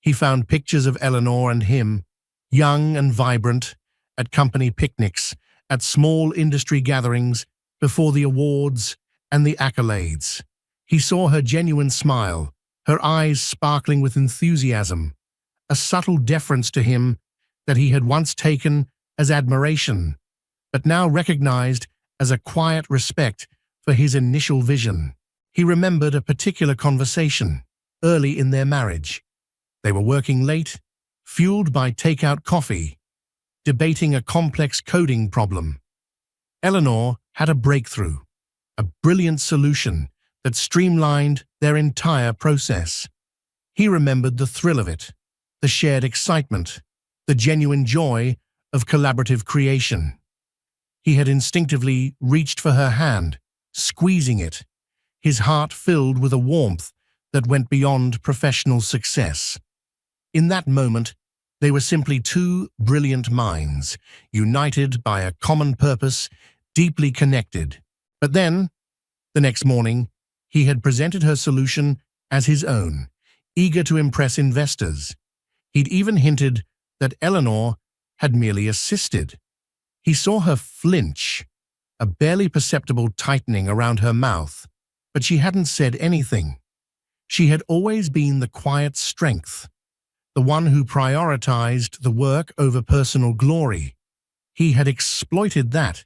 He found pictures of Eleanor and him, young and vibrant, at company picnics, at small industry gatherings, before the awards and the accolades. He saw her genuine smile, her eyes sparkling with enthusiasm, a subtle deference to him that he had once taken as admiration, but now recognized as a quiet respect for his initial vision. He remembered a particular conversation, early in their marriage. They were working late, fueled by takeout coffee, debating a complex coding problem. Eleanor had a breakthrough, a brilliant solution that streamlined their entire process. He remembered the thrill of it, the shared excitement, the genuine joy of collaborative creation. He had instinctively reached for her hand, squeezing it, his heart filled with a warmth that went beyond professional success. In that moment, they were simply two brilliant minds, united by a common purpose, deeply connected. But then, the next morning, he had presented her solution as his own, eager to impress investors. He'd even hinted that Eleanor had merely assisted. He saw her flinch, a barely perceptible tightening around her mouth, but she hadn't said anything. She had always been the quiet strength, the one who prioritized the work over personal glory. He had exploited that.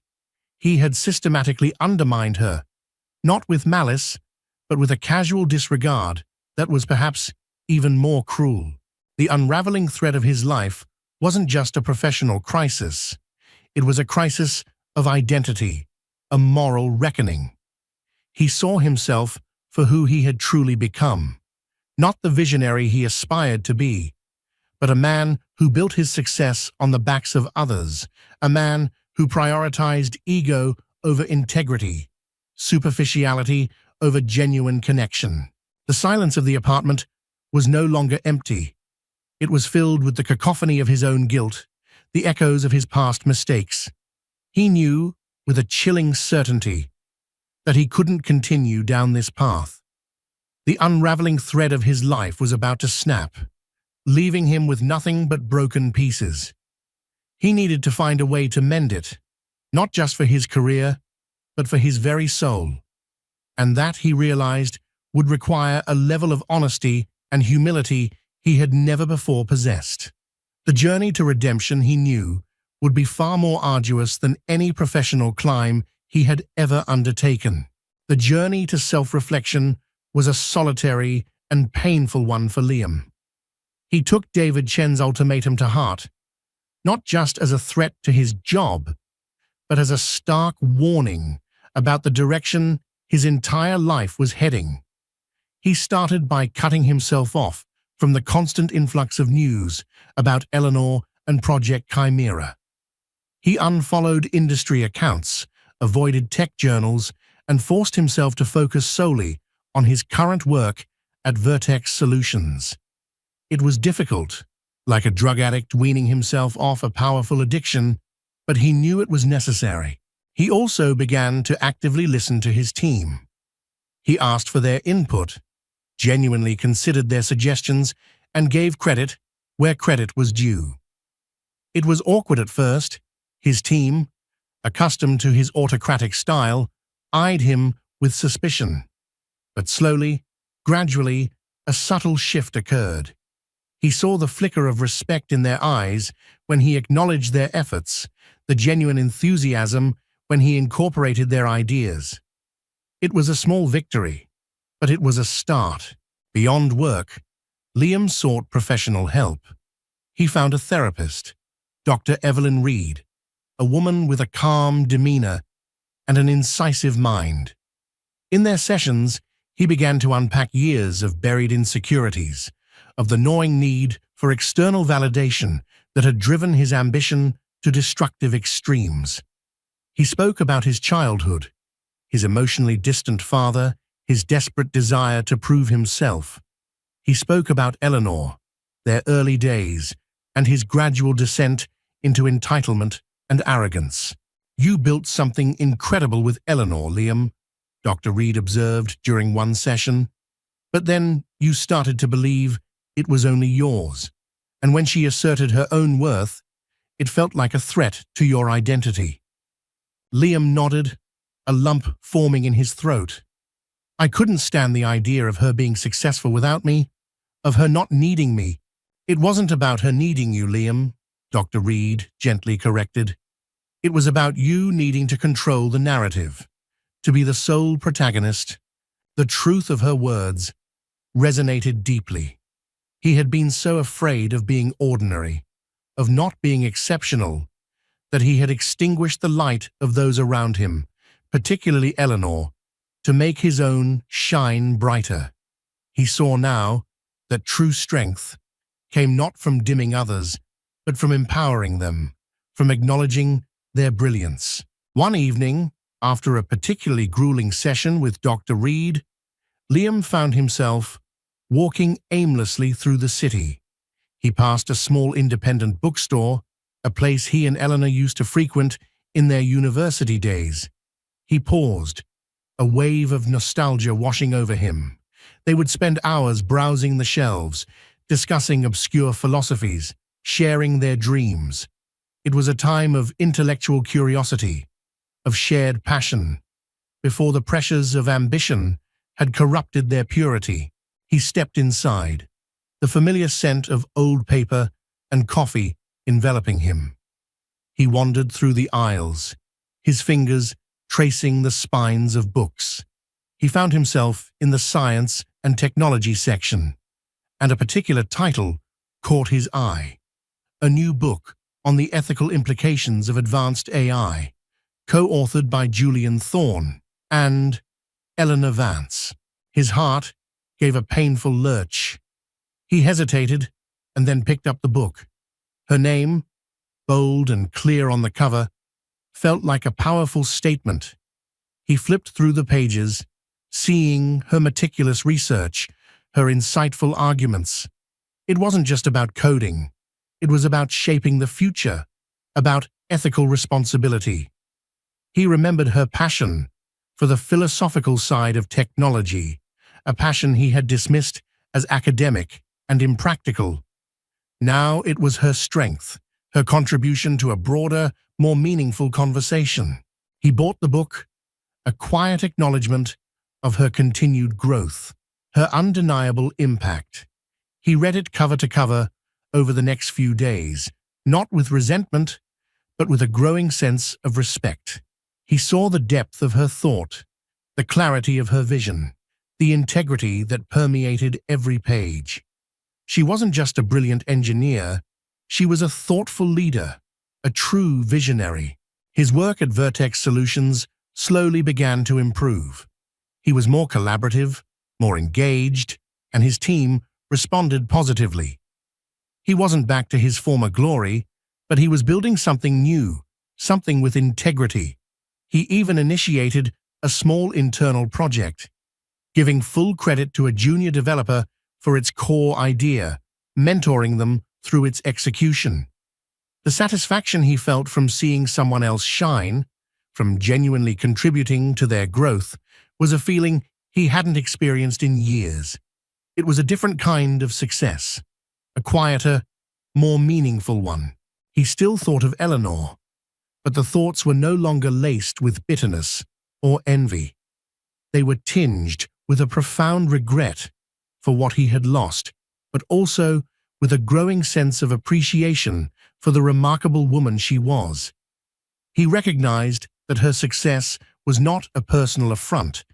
He had systematically undermined her, not with malice, but with a casual disregard that was perhaps even more cruel. The unraveling thread of his life wasn't just a professional crisis. It was a crisis of identity, a moral reckoning. He saw himself for who he had truly become, not the visionary he aspired to be, but a man who built his success on the backs of others, a man who prioritized ego over integrity, superficiality over genuine connection. The silence of the apartment was no longer empty. It was filled with the cacophony of his own guilt, the echoes of his past mistakes. He knew, with a chilling certainty, that he couldn't continue down this path. The unraveling thread of his life was about to snap, leaving him with nothing but broken pieces. He needed to find a way to mend it, not just for his career, but for his very soul. And that, he realized, would require a level of honesty and humility he had never before possessed. The journey to redemption, he knew, would be far more arduous than any professional climb he had ever undertaken. The journey to self-reflection was a solitary and painful one for Liam. He took David Chen's ultimatum to heart, not just as a threat to his job, but as a stark warning about the direction his entire life was heading. He started by cutting himself off from the constant influx of news about Eleanor and Project Chimera. He unfollowed industry accounts, avoided tech journals, and forced himself to focus solely on his current work at Vertex Solutions. It was difficult, like a drug addict weaning himself off a powerful addiction, but he knew it was necessary. He also began to actively listen to his team. He asked for their input, genuinely considered their suggestions, and gave credit where credit was due. It was awkward at first. His team, accustomed to his autocratic style, eyed him with suspicion. But slowly, gradually, a subtle shift occurred. He saw the flicker of respect in their eyes when he acknowledged their efforts, the genuine enthusiasm when he incorporated their ideas. It was a small victory, but it was a start. Beyond work, Liam sought professional help. He found a therapist, Dr. Evelyn Reed, a woman with a calm demeanor and an incisive mind. In their sessions, he began to unpack years of buried insecurities, of the gnawing need for external validation that had driven his ambition to destructive extremes. He spoke about his childhood, his emotionally distant father, his desperate desire to prove himself. He spoke about Eleanor, their early days, and his gradual descent into entitlement and arrogance. "You built something incredible with Eleanor, Liam," Dr. Reed observed during one session. "But then you started to believe it was only yours, and when she asserted her own worth, it felt like a threat to your identity." Liam nodded, a lump forming in his throat. "I couldn't stand the idea of her being successful without me, of her not needing me." "It wasn't about her needing you, Liam," Dr. Reed gently corrected. "It was about you needing to control the narrative, to be the sole protagonist." The truth of her words resonated deeply. He had been so afraid of being ordinary, of not being exceptional, that he had extinguished the light of those around him, particularly Eleanor, to make his own shine brighter. He saw now that true strength came not from dimming others, but from empowering them, from acknowledging their brilliance. One evening, after a particularly grueling session with Dr. Reed, Liam found himself walking aimlessly through the city. He passed a small independent bookstore, a place he and Eleanor used to frequent in their university days. He paused, a wave of nostalgia washing over him. They would spend hours browsing the shelves, discussing obscure philosophies, sharing their dreams. It was a time of intellectual curiosity, of shared passion, before the pressures of ambition had corrupted their purity. He stepped inside, the familiar scent of old paper and coffee enveloping him. He wandered through the aisles, his fingers tracing the spines of books. He found himself in the science and technology section, and a particular title caught his eye. A new book on the ethical implications of advanced AI, co-authored by Julian Thorne and Eleanor Vance. His heart gave a painful lurch. He hesitated and then picked up the book. Her name, bold and clear on the cover, felt like a powerful statement. He flipped through the pages, seeing her meticulous research, her insightful arguments. It wasn't just about coding. It was about shaping the future, about ethical responsibility. He remembered her passion for the philosophical side of technology, a passion he had dismissed as academic and impractical. Now it was her strength, her contribution to a broader, more meaningful conversation. He bought the book, a quiet acknowledgement of her continued growth, her undeniable impact. He read it cover to cover over the next few days, not with resentment, but with a growing sense of respect. He saw the depth of her thought, the clarity of her vision, the integrity that permeated every page. She wasn't just a brilliant engineer, she was a thoughtful leader, a true visionary. His work at Vertex Solutions slowly began to improve. He was more collaborative, more engaged, and his team responded positively. He wasn't back to his former glory, but he was building something new, something with integrity. He even initiated a small internal project, giving full credit to a junior developer for its core idea, mentoring them through its execution. The satisfaction he felt from seeing someone else shine, from genuinely contributing to their growth, was a feeling he hadn't experienced in years. It was a different kind of success, a quieter, more meaningful one. He still thought of Eleanor, but the thoughts were no longer laced with bitterness or envy. They were tinged with a profound regret for what he had lost, but also with a growing sense of appreciation for the remarkable woman she was. He recognized that her success was not a personal affront,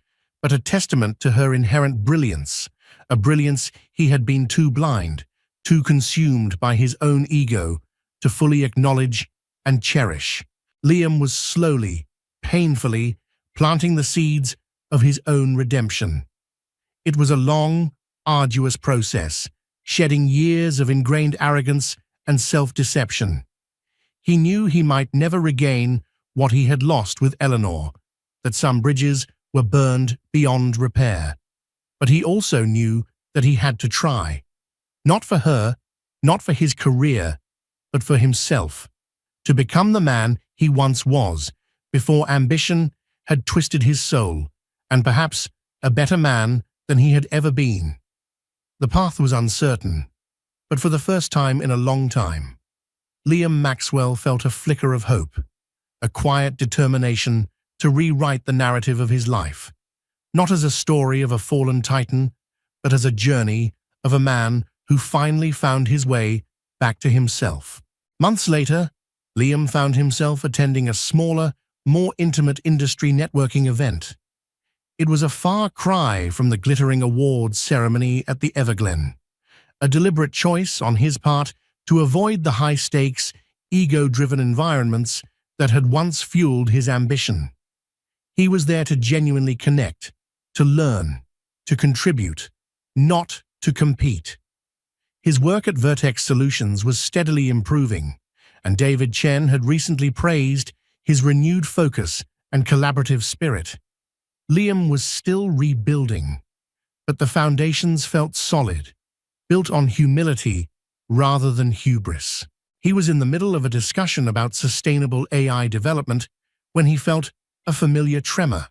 but a testament to her inherent brilliance, a brilliance he had been too blind, too consumed by his own ego to fully acknowledge and cherish. Liam was slowly, painfully, planting the seeds of his own redemption. It was a long, arduous process, shedding years of ingrained arrogance and self-deception. He knew he might never regain what he had lost with Eleanor, that some bridges were burned beyond repair. But he also knew that he had to try. Not for her, not for his career, but for himself, to become the man he once was, before ambition had twisted his soul, and perhaps a better man than he had ever been. The path was uncertain, but for the first time in a long time, Liam Maxwell felt a flicker of hope, a quiet determination to rewrite the narrative of his life, not as a story of a fallen titan, but as a journey of a man who finally found his way back to himself. Months later, Liam found himself attending a smaller, more intimate industry networking event. It was a far cry from the glittering awards ceremony at the Everglen, a deliberate choice on his part to avoid the high-stakes, ego-driven environments that had once fueled his ambition. He was there to genuinely connect, to learn, to contribute, not to compete. His work at Vertex Solutions was steadily improving, and David Chen had recently praised his renewed focus and collaborative spirit. Liam was still rebuilding, but the foundations felt solid, built on humility rather than hubris. He was in the middle of a discussion about sustainable AI development when he felt a familiar tremor.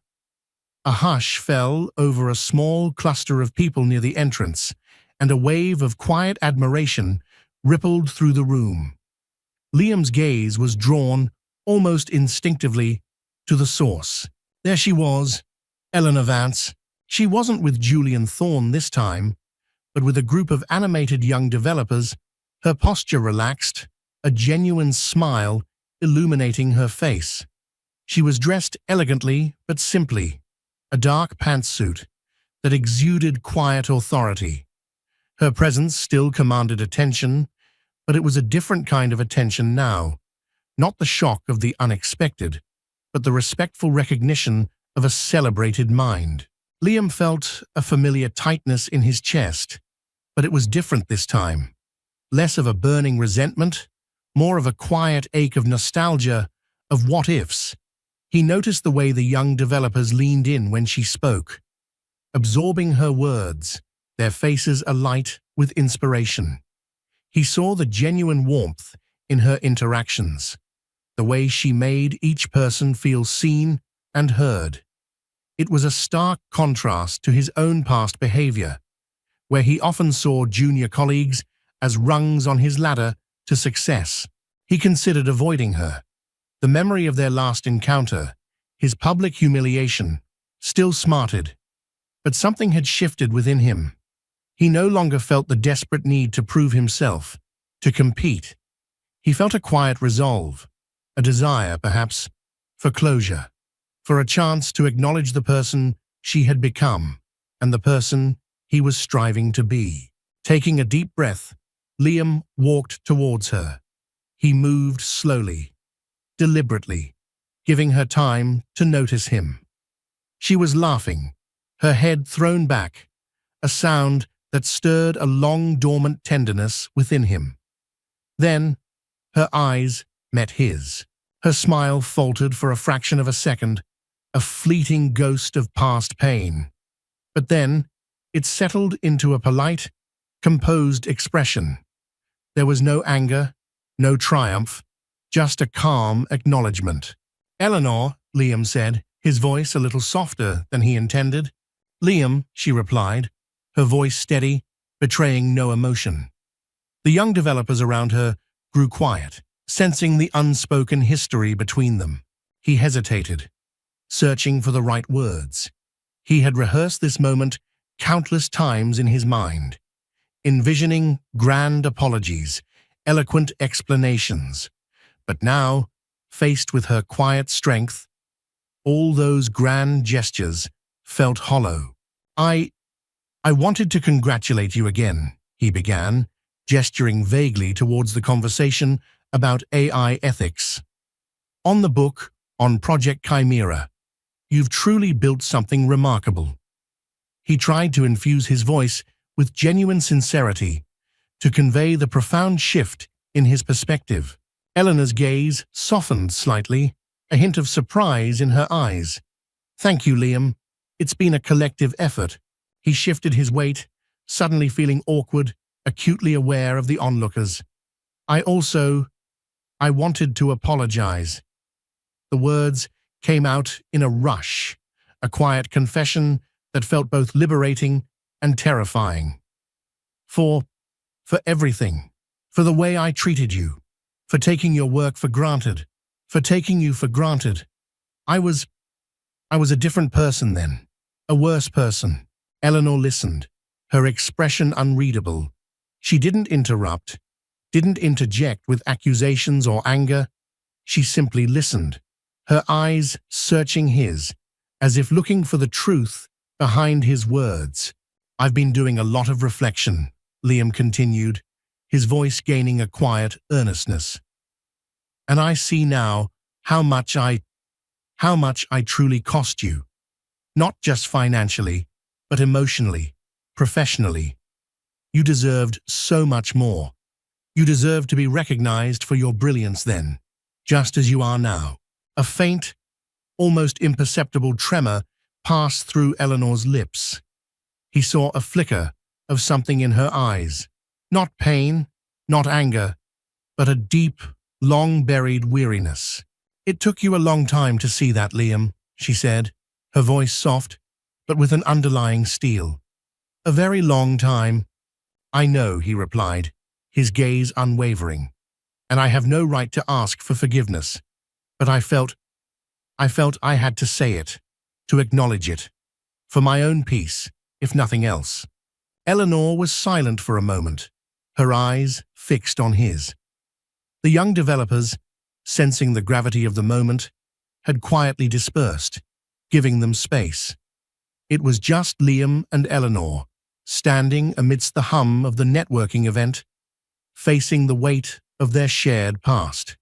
A hush fell over a small cluster of people near the entrance, and a wave of quiet admiration rippled through the room. Liam's gaze was drawn, almost instinctively, to the source. There she was, Eleanor Vance. She wasn't with Julian Thorne this time, but with a group of animated young developers, her posture relaxed, a genuine smile illuminating her face. She was dressed elegantly but simply, a dark pantsuit that exuded quiet authority. Her presence still commanded attention, but it was a different kind of attention now, not the shock of the unexpected, but the respectful recognition of a celebrated mind. Liam felt a familiar tightness in his chest, but it was different this time. Less of a burning resentment, more of a quiet ache of nostalgia, of what-ifs. He noticed the way the young developers leaned in when she spoke, absorbing her words, their faces alight with inspiration. He saw the genuine warmth in her interactions, the way she made each person feel seen and heard. It was a stark contrast to his own past behavior, where he often saw junior colleagues as rungs on his ladder to success. He considered avoiding her. The memory of their last encounter, his public humiliation, still smarted. But something had shifted within him. He no longer felt the desperate need to prove himself, to compete. He felt a quiet resolve, a desire, perhaps, for closure, for a chance to acknowledge the person she had become and the person he was striving to be. Taking a deep breath, Liam walked towards her. He moved slowly, deliberately, giving her time to notice him. She was laughing, her head thrown back, a sound that stirred a long-dormant tenderness within him. Then, her eyes met his. Her smile faltered for a fraction of a second, a fleeting ghost of past pain. But then, it settled into a polite, composed expression. There was no anger, no triumph, just a calm acknowledgement. "Eleanor," Liam said, his voice a little softer than he intended. "Liam," she replied, her voice steady, betraying no emotion. The young developers around her grew quiet, sensing the unspoken history between them. He hesitated, searching for the right words. He had rehearsed this moment countless times in his mind, envisioning grand apologies, eloquent explanations. But now, faced with her quiet strength, all those grand gestures felt hollow. I wanted to congratulate you again," he began, gesturing vaguely towards the conversation about AI ethics. "On the book, on Project Chimera, you've truly built something remarkable." He tried to infuse his voice with genuine sincerity, to convey the profound shift in his perspective. Eleanor's gaze softened slightly, a hint of surprise in her eyes. "Thank you, Liam. It's been a collective effort." He shifted his weight, suddenly feeling awkward, acutely aware of the onlookers. I wanted to apologize." The words came out in a rush, a quiet confession that felt both liberating and terrifying. For everything. For the way I treated you. For taking your work for granted. For taking you for granted. I was a different person then. A worse person." Eleanor listened, her expression unreadable. She didn't interrupt, didn't interject with accusations or anger. She simply listened, her eyes searching his, as if looking for the truth behind his words. "I've been doing a lot of reflection," Liam continued, his voice gaining a quiet earnestness. "And I see now how much I truly cost you. Not just financially, but emotionally, professionally. You deserved so much more. You deserved to be recognized for your brilliance then, just as you are now." A faint, almost imperceptible tremor passed through Eleanor's lips. He saw a flicker of something in her eyes. Not pain, not anger, but a deep, long-buried weariness. "It took you a long time to see that, Liam," she said, her voice soft, but with an underlying steel. "A very long time." "I know," he replied, his gaze unwavering, "and I have no right to ask for forgiveness. But I felt I had to say it, to acknowledge it, for my own peace, if nothing else." Eleanor was silent for a moment, her eyes fixed on his. The young developers, sensing the gravity of the moment, had quietly dispersed, giving them space. It was just Liam and Eleanor, standing amidst the hum of the networking event, facing the weight of their shared past.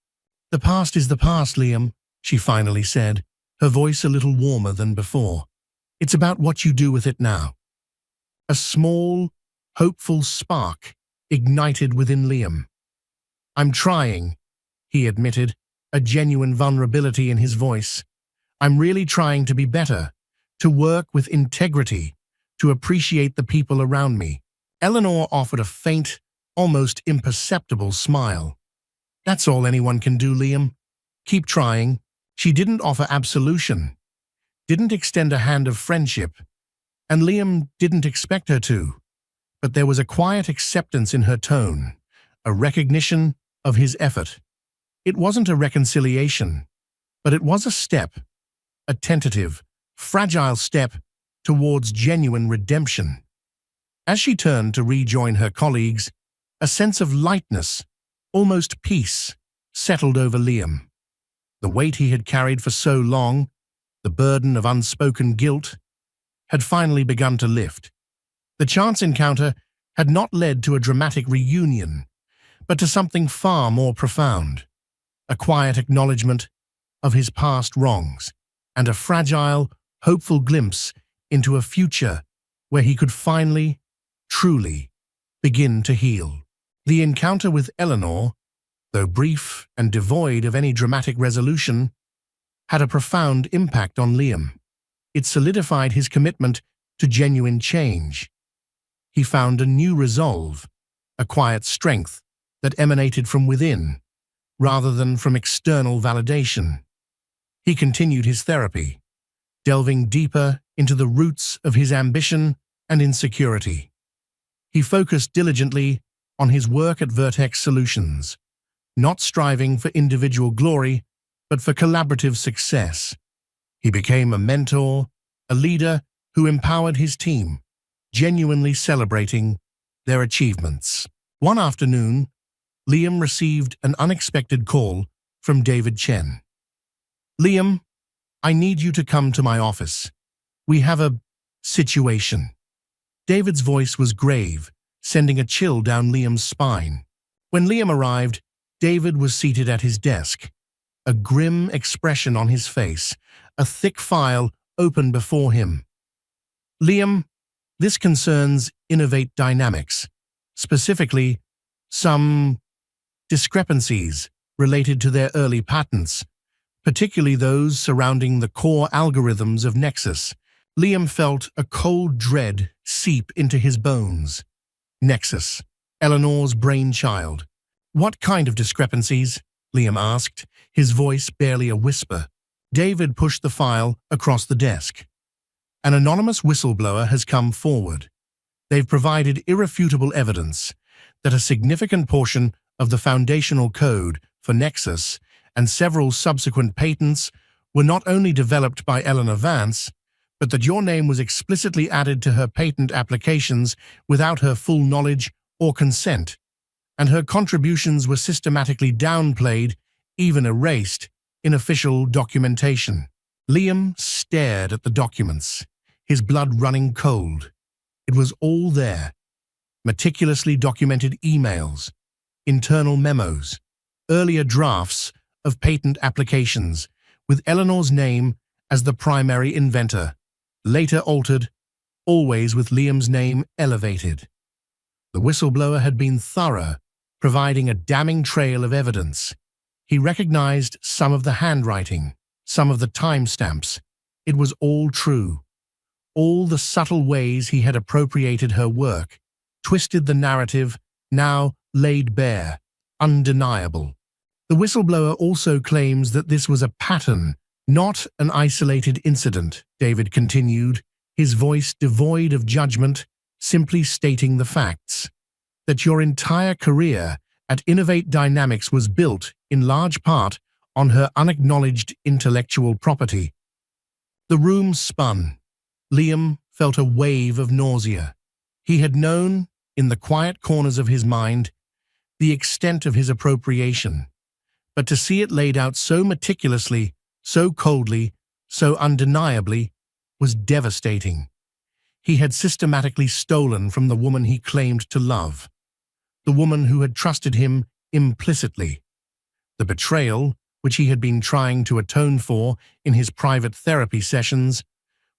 "The past is the past, Liam," she finally said, her voice a little warmer than before. "It's about what you do with it now." A small, hopeful spark ignited within Liam. "I'm trying," he admitted, a genuine vulnerability in his voice. "I'm really trying to be better, to work with integrity, to appreciate the people around me." Eleanor offered a faint, almost imperceptible smile. "That's all anyone can do, Liam. Keep trying." She didn't offer absolution, didn't extend a hand of friendship, and Liam didn't expect her to. But there was a quiet acceptance in her tone, a recognition of his effort. It wasn't a reconciliation, but it was a step, a tentative, fragile step towards genuine redemption. As she turned to rejoin her colleagues, a sense of lightness, almost peace, settled over Liam. The weight he had carried for so long, the burden of unspoken guilt, had finally begun to lift. The chance encounter had not led to a dramatic reunion, but to something far more profound, a quiet acknowledgement of his past wrongs, and a fragile, hopeful glimpse into a future where he could finally, truly, begin to heal. The encounter with Eleanor, though brief and devoid of any dramatic resolution, had a profound impact on Liam. It solidified his commitment to genuine change. He found a new resolve, a quiet strength that emanated from within, rather than from external validation. He continued his therapy, delving deeper into the roots of his ambition and insecurity. He focused diligently on his work at Vertex Solutions, not striving for individual glory, but for collaborative success. He became a mentor, a leader who empowered his team, genuinely celebrating their achievements. One afternoon, Liam received an unexpected call from David Chen. "Liam, I need you to come to my office. We have a situation." David's voice was grave, sending a chill down Liam's spine. When Liam arrived, David was seated at his desk, a grim expression on his face, a thick file open before him. "Liam, this concerns Innovate Dynamics, specifically some discrepancies related to their early patents, particularly those surrounding the core algorithms of Nexus." Liam felt a cold dread seep into his bones. Nexus, Eleanor's brainchild. "What kind of discrepancies?" Liam asked, his voice barely a whisper. David pushed the file across the desk. "An anonymous whistleblower has come forward. They've provided irrefutable evidence that a significant portion of the foundational code for Nexus and several subsequent patents were not only developed by Eleanor Vance, but that your name was explicitly added to her patent applications without her full knowledge or consent, and her contributions were systematically downplayed, even erased, in official documentation." Liam stared at the documents, his blood running cold. It was all there. Meticulously documented emails, internal memos, earlier drafts of patent applications, with Eleanor's name as the primary inventor, later altered, always with Liam's name elevated. The whistleblower had been thorough, providing a damning trail of evidence. He recognized some of the handwriting, some of the timestamps. It was all true. All the subtle ways he had appropriated her work, twisted the narrative, now laid bare, undeniable. The whistleblower also claims that this was a pattern, not an isolated incident, David continued, his voice devoid of judgment, simply stating the facts. That your entire career at Innovate Dynamics was built, in large part, on her unacknowledged intellectual property. The room spun. Liam felt a wave of nausea. He had known, in the quiet corners of his mind, the extent of his appropriation. But to see it laid out so meticulously, so coldly, so undeniably, was devastating. He had systematically stolen from the woman he claimed to love, the woman who had trusted him implicitly. The betrayal, which he had been trying to atone for in his private therapy sessions,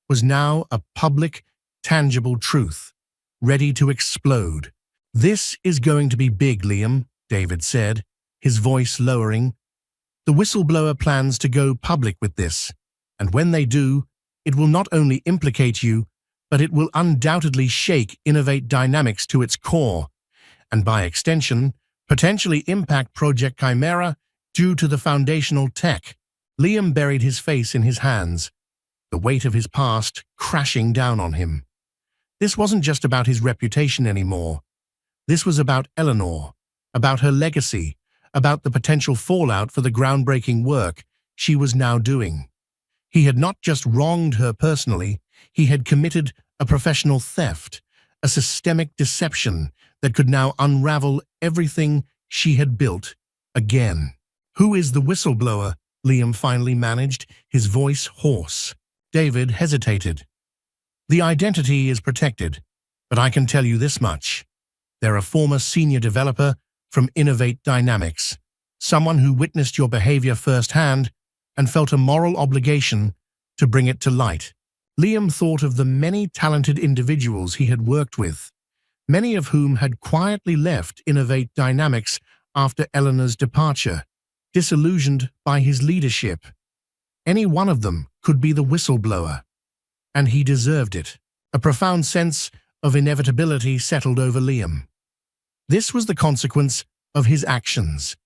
was now a public, tangible truth, ready to explode. "This is going to be big, Liam," David said, his voice lowering. "The whistleblower plans to go public with this, and when they do, it will not only implicate you, but it will undoubtedly shake Innovate Dynamics to its core, and by extension, potentially impact Project Chimera due to the foundational tech." Liam buried his face in his hands, the weight of his past crashing down on him. This wasn't just about his reputation anymore. This was about Eleanor, about her legacy, about the potential fallout for the groundbreaking work she was now doing. He had not just wronged her personally, he had committed a professional theft, a systemic deception that could now unravel everything she had built again. "Who is the whistleblower?" Liam finally managed, his voice hoarse. David hesitated. "The identity is protected, but I can tell you this much. They're a former senior developer from Innovate Dynamics, someone who witnessed your behavior firsthand and felt a moral obligation to bring it to light." Liam thought of the many talented individuals he had worked with, many of whom had quietly left Innovate Dynamics after Eleanor's departure, disillusioned by his leadership. Any one of them could be the whistleblower, and he deserved it. A profound sense of inevitability settled over Liam. This was the consequence of his actions,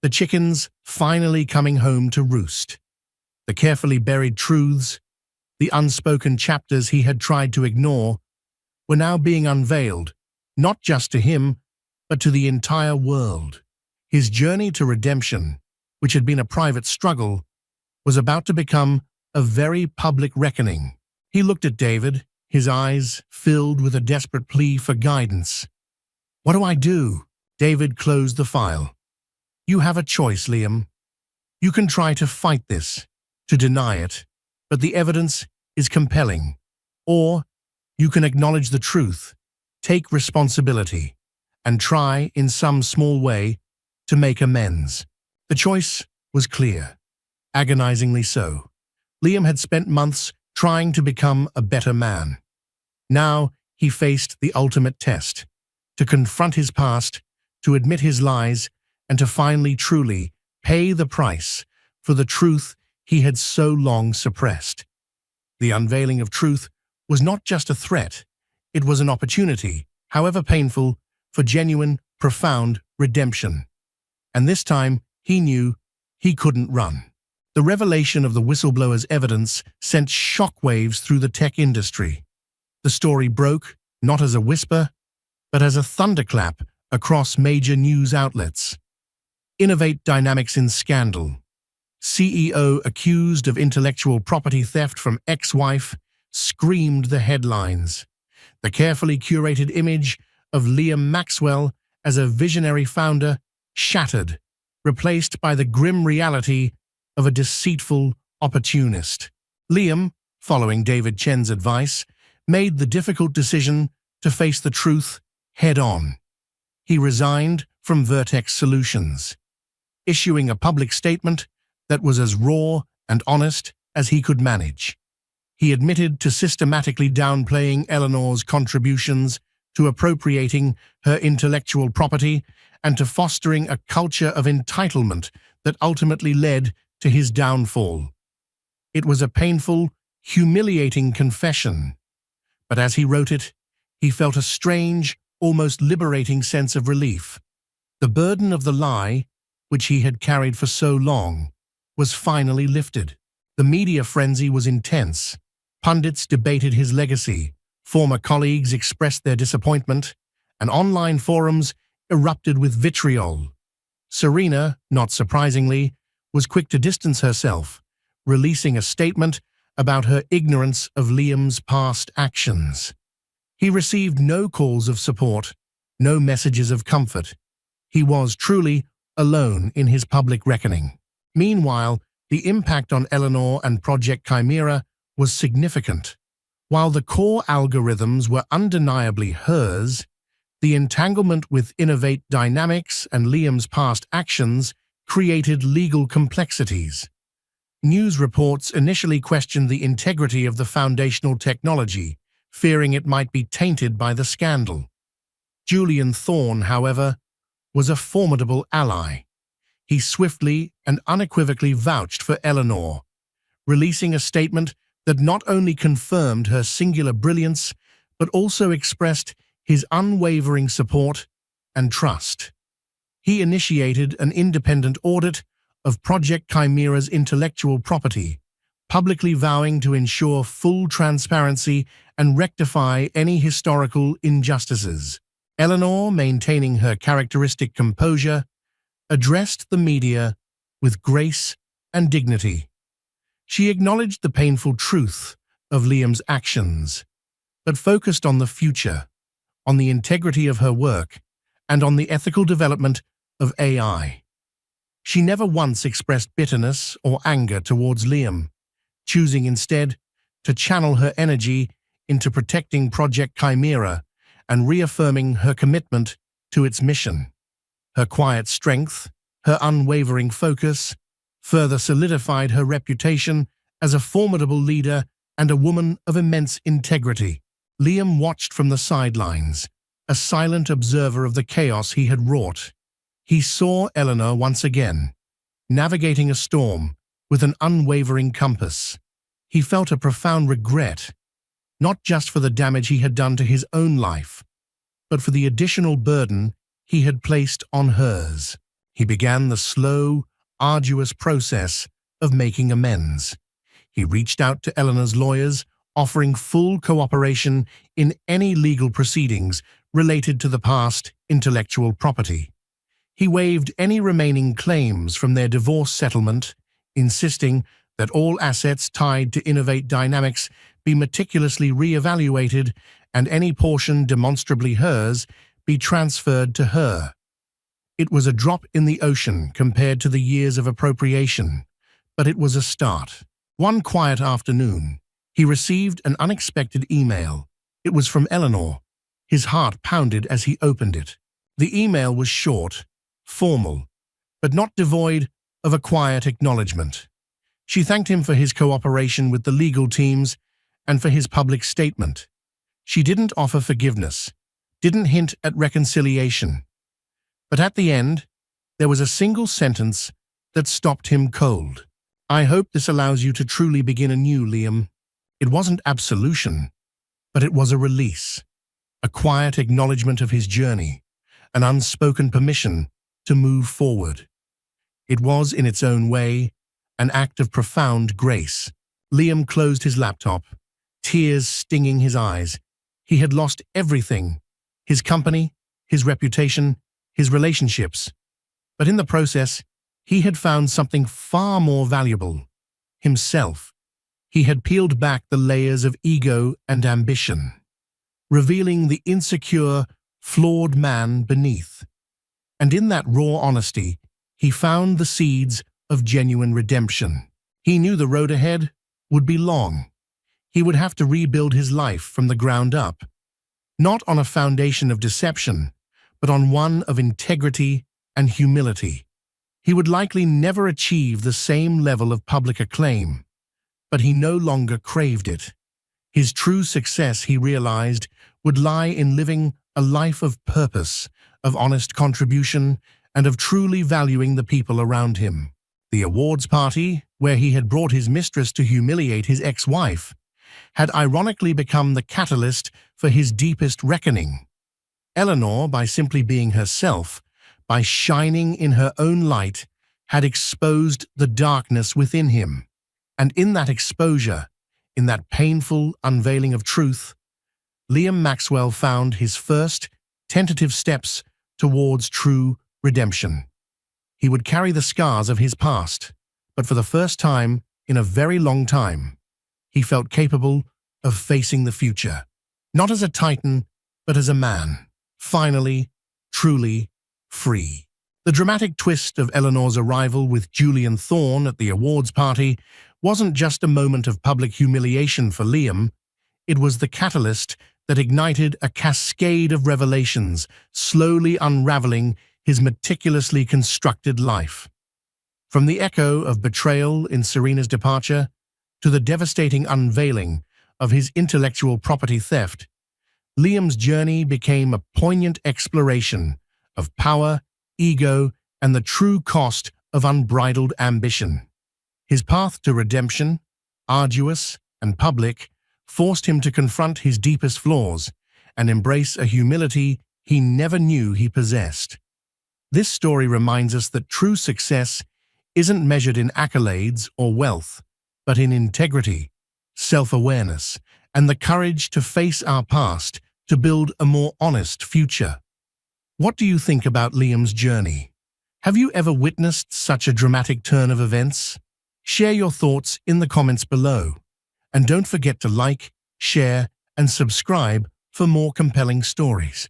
the chickens finally coming home to roost. The carefully buried truths, the unspoken chapters he had tried to ignore, were now being unveiled, not just to him, but to the entire world. His journey to redemption, which had been a private struggle, was about to become a very public reckoning. He looked at David, his eyes filled with a desperate plea for guidance. "What do I do?" David closed the file. "You have a choice, Liam. You can try to fight this, to deny it, but the evidence is compelling. Or you can acknowledge the truth, take responsibility, and try, in some small way, to make amends." The choice was clear, agonizingly so. Liam had spent months trying to become a better man. Now he faced the ultimate test, to confront his past, to admit his lies, and to finally truly pay the price for the truth he had so long suppressed. The unveiling of truth was not just a threat, it was an opportunity, however painful, for genuine, profound redemption. And this time, he knew he couldn't run. The revelation of the whistleblower's evidence sent shockwaves through the tech industry. The story broke, not as a whisper, but as a thunderclap across major news outlets. Innovate Dynamics in scandal. CEO accused of intellectual property theft from ex-wife screamed the headlines. The carefully curated image of Liam Maxwell as a visionary founder shattered, replaced by the grim reality of a deceitful opportunist. Liam, following David Chen's advice, made the difficult decision to face the truth head-on. He resigned from Vertex Solutions, issuing a public statement that was as raw and honest as he could manage. He admitted to systematically downplaying Eleanor's contributions, to appropriating her intellectual property, and to fostering a culture of entitlement that ultimately led to his downfall. It was a painful, humiliating confession, but as he wrote it, he felt a strange, almost liberating sense of relief. The burden of the lie, which he had carried for so long, was finally lifted. The media frenzy was intense. Pundits debated his legacy, former colleagues expressed their disappointment, and online forums erupted with vitriol. Serena, not surprisingly, was quick to distance herself, releasing a statement about her ignorance of Liam's past actions. He received no calls of support, no messages of comfort. He was truly alone in his public reckoning. Meanwhile, the impact on Eleanor and Project Chimera was significant. While the core algorithms were undeniably hers, the entanglement with Innovate Dynamics and Liam's past actions created legal complexities. News reports initially questioned the integrity of the foundational technology, fearing it might be tainted by the scandal. Julian Thorne, however, was a formidable ally. He swiftly and unequivocally vouched for Eleanor, releasing a statement that not only confirmed her singular brilliance, but also expressed his unwavering support and trust. He initiated an independent audit of Project Chimera's intellectual property, publicly vowing to ensure full transparency and rectify any historical injustices. Eleanor, maintaining her characteristic composure, addressed the media with grace and dignity. She acknowledged the painful truth of Liam's actions, but focused on the future, on the integrity of her work, and on the ethical development of AI. She never once expressed bitterness or anger towards Liam, choosing instead to channel her energy into protecting Project Chimera and reaffirming her commitment to its mission. Her quiet strength, her unwavering focus, further solidified her reputation as a formidable leader and a woman of immense integrity. Liam watched from the sidelines, a silent observer of the chaos he had wrought. He saw Eleanor once again, navigating a storm with an unwavering compass. He felt a profound regret, not just for the damage he had done to his own life, but for the additional burden he had placed on hers. He began the slow, arduous process of making amends. He reached out to Eleanor's lawyers, offering full cooperation in any legal proceedings related to the past intellectual property. He waived any remaining claims from their divorce settlement, insisting that all assets tied to Innovate Dynamics be meticulously re-evaluated and any portion demonstrably hers be transferred to her. It was a drop in the ocean compared to the years of appropriation, but it was a start. One quiet afternoon, he received an unexpected email. It was from Eleanor. His heart pounded as he opened it. The email was short, formal, but not devoid of a quiet acknowledgement. She thanked him for his cooperation with the legal teams and for his public statement. She didn't offer forgiveness, didn't hint at reconciliation. But at the end, there was a single sentence that stopped him cold. "I hope this allows you to truly begin anew, Liam." It wasn't absolution, but it was a release, a quiet acknowledgement of his journey, an unspoken permission to move forward. It was, in its own way, an act of profound grace. Liam closed his laptop, tears stinging his eyes. He had lost everything: his company, his reputation, his relationships. But in the process, he had found something far more valuable: himself. He had peeled back the layers of ego and ambition, revealing the insecure, flawed man beneath. And in that raw honesty, he found the seeds of genuine redemption. He knew the road ahead would be long. He would have to rebuild his life from the ground up, not on a foundation of deception, but on one of integrity and humility. He would likely never achieve the same level of public acclaim, but he no longer craved it. His true success, he realized, would lie in living a life of purpose, of honest contribution, and of truly valuing the people around him. The awards party, where he had brought his mistress to humiliate his ex-wife, had ironically become the catalyst for his deepest reckoning. Eleanor, by simply being herself, by shining in her own light, had exposed the darkness within him. And in that exposure, in that painful unveiling of truth, Liam Maxwell found his first tentative steps towards true redemption. He would carry the scars of his past, but for the first time in a very long time, he felt capable of facing the future. Not as a titan, but as a man, finally, truly free. The dramatic twist of Eleanor's arrival with Julian Thorne at the awards party wasn't just a moment of public humiliation for Liam, it was the catalyst that ignited a cascade of revelations, slowly unraveling his meticulously constructed life. From the echo of betrayal in Serena's departure to the devastating unveiling of his intellectual property theft, Liam's journey became a poignant exploration of power, ego, and the true cost of unbridled ambition. His path to redemption, arduous and public, forced him to confront his deepest flaws and embrace a humility he never knew he possessed. This story reminds us that true success isn't measured in accolades or wealth, but in integrity, self-awareness, and the courage to face our past to build a more honest future. What do you think about Liam's journey? Have you ever witnessed such a dramatic turn of events? Share your thoughts in the comments below. And don't forget to like, share, and subscribe for more compelling stories.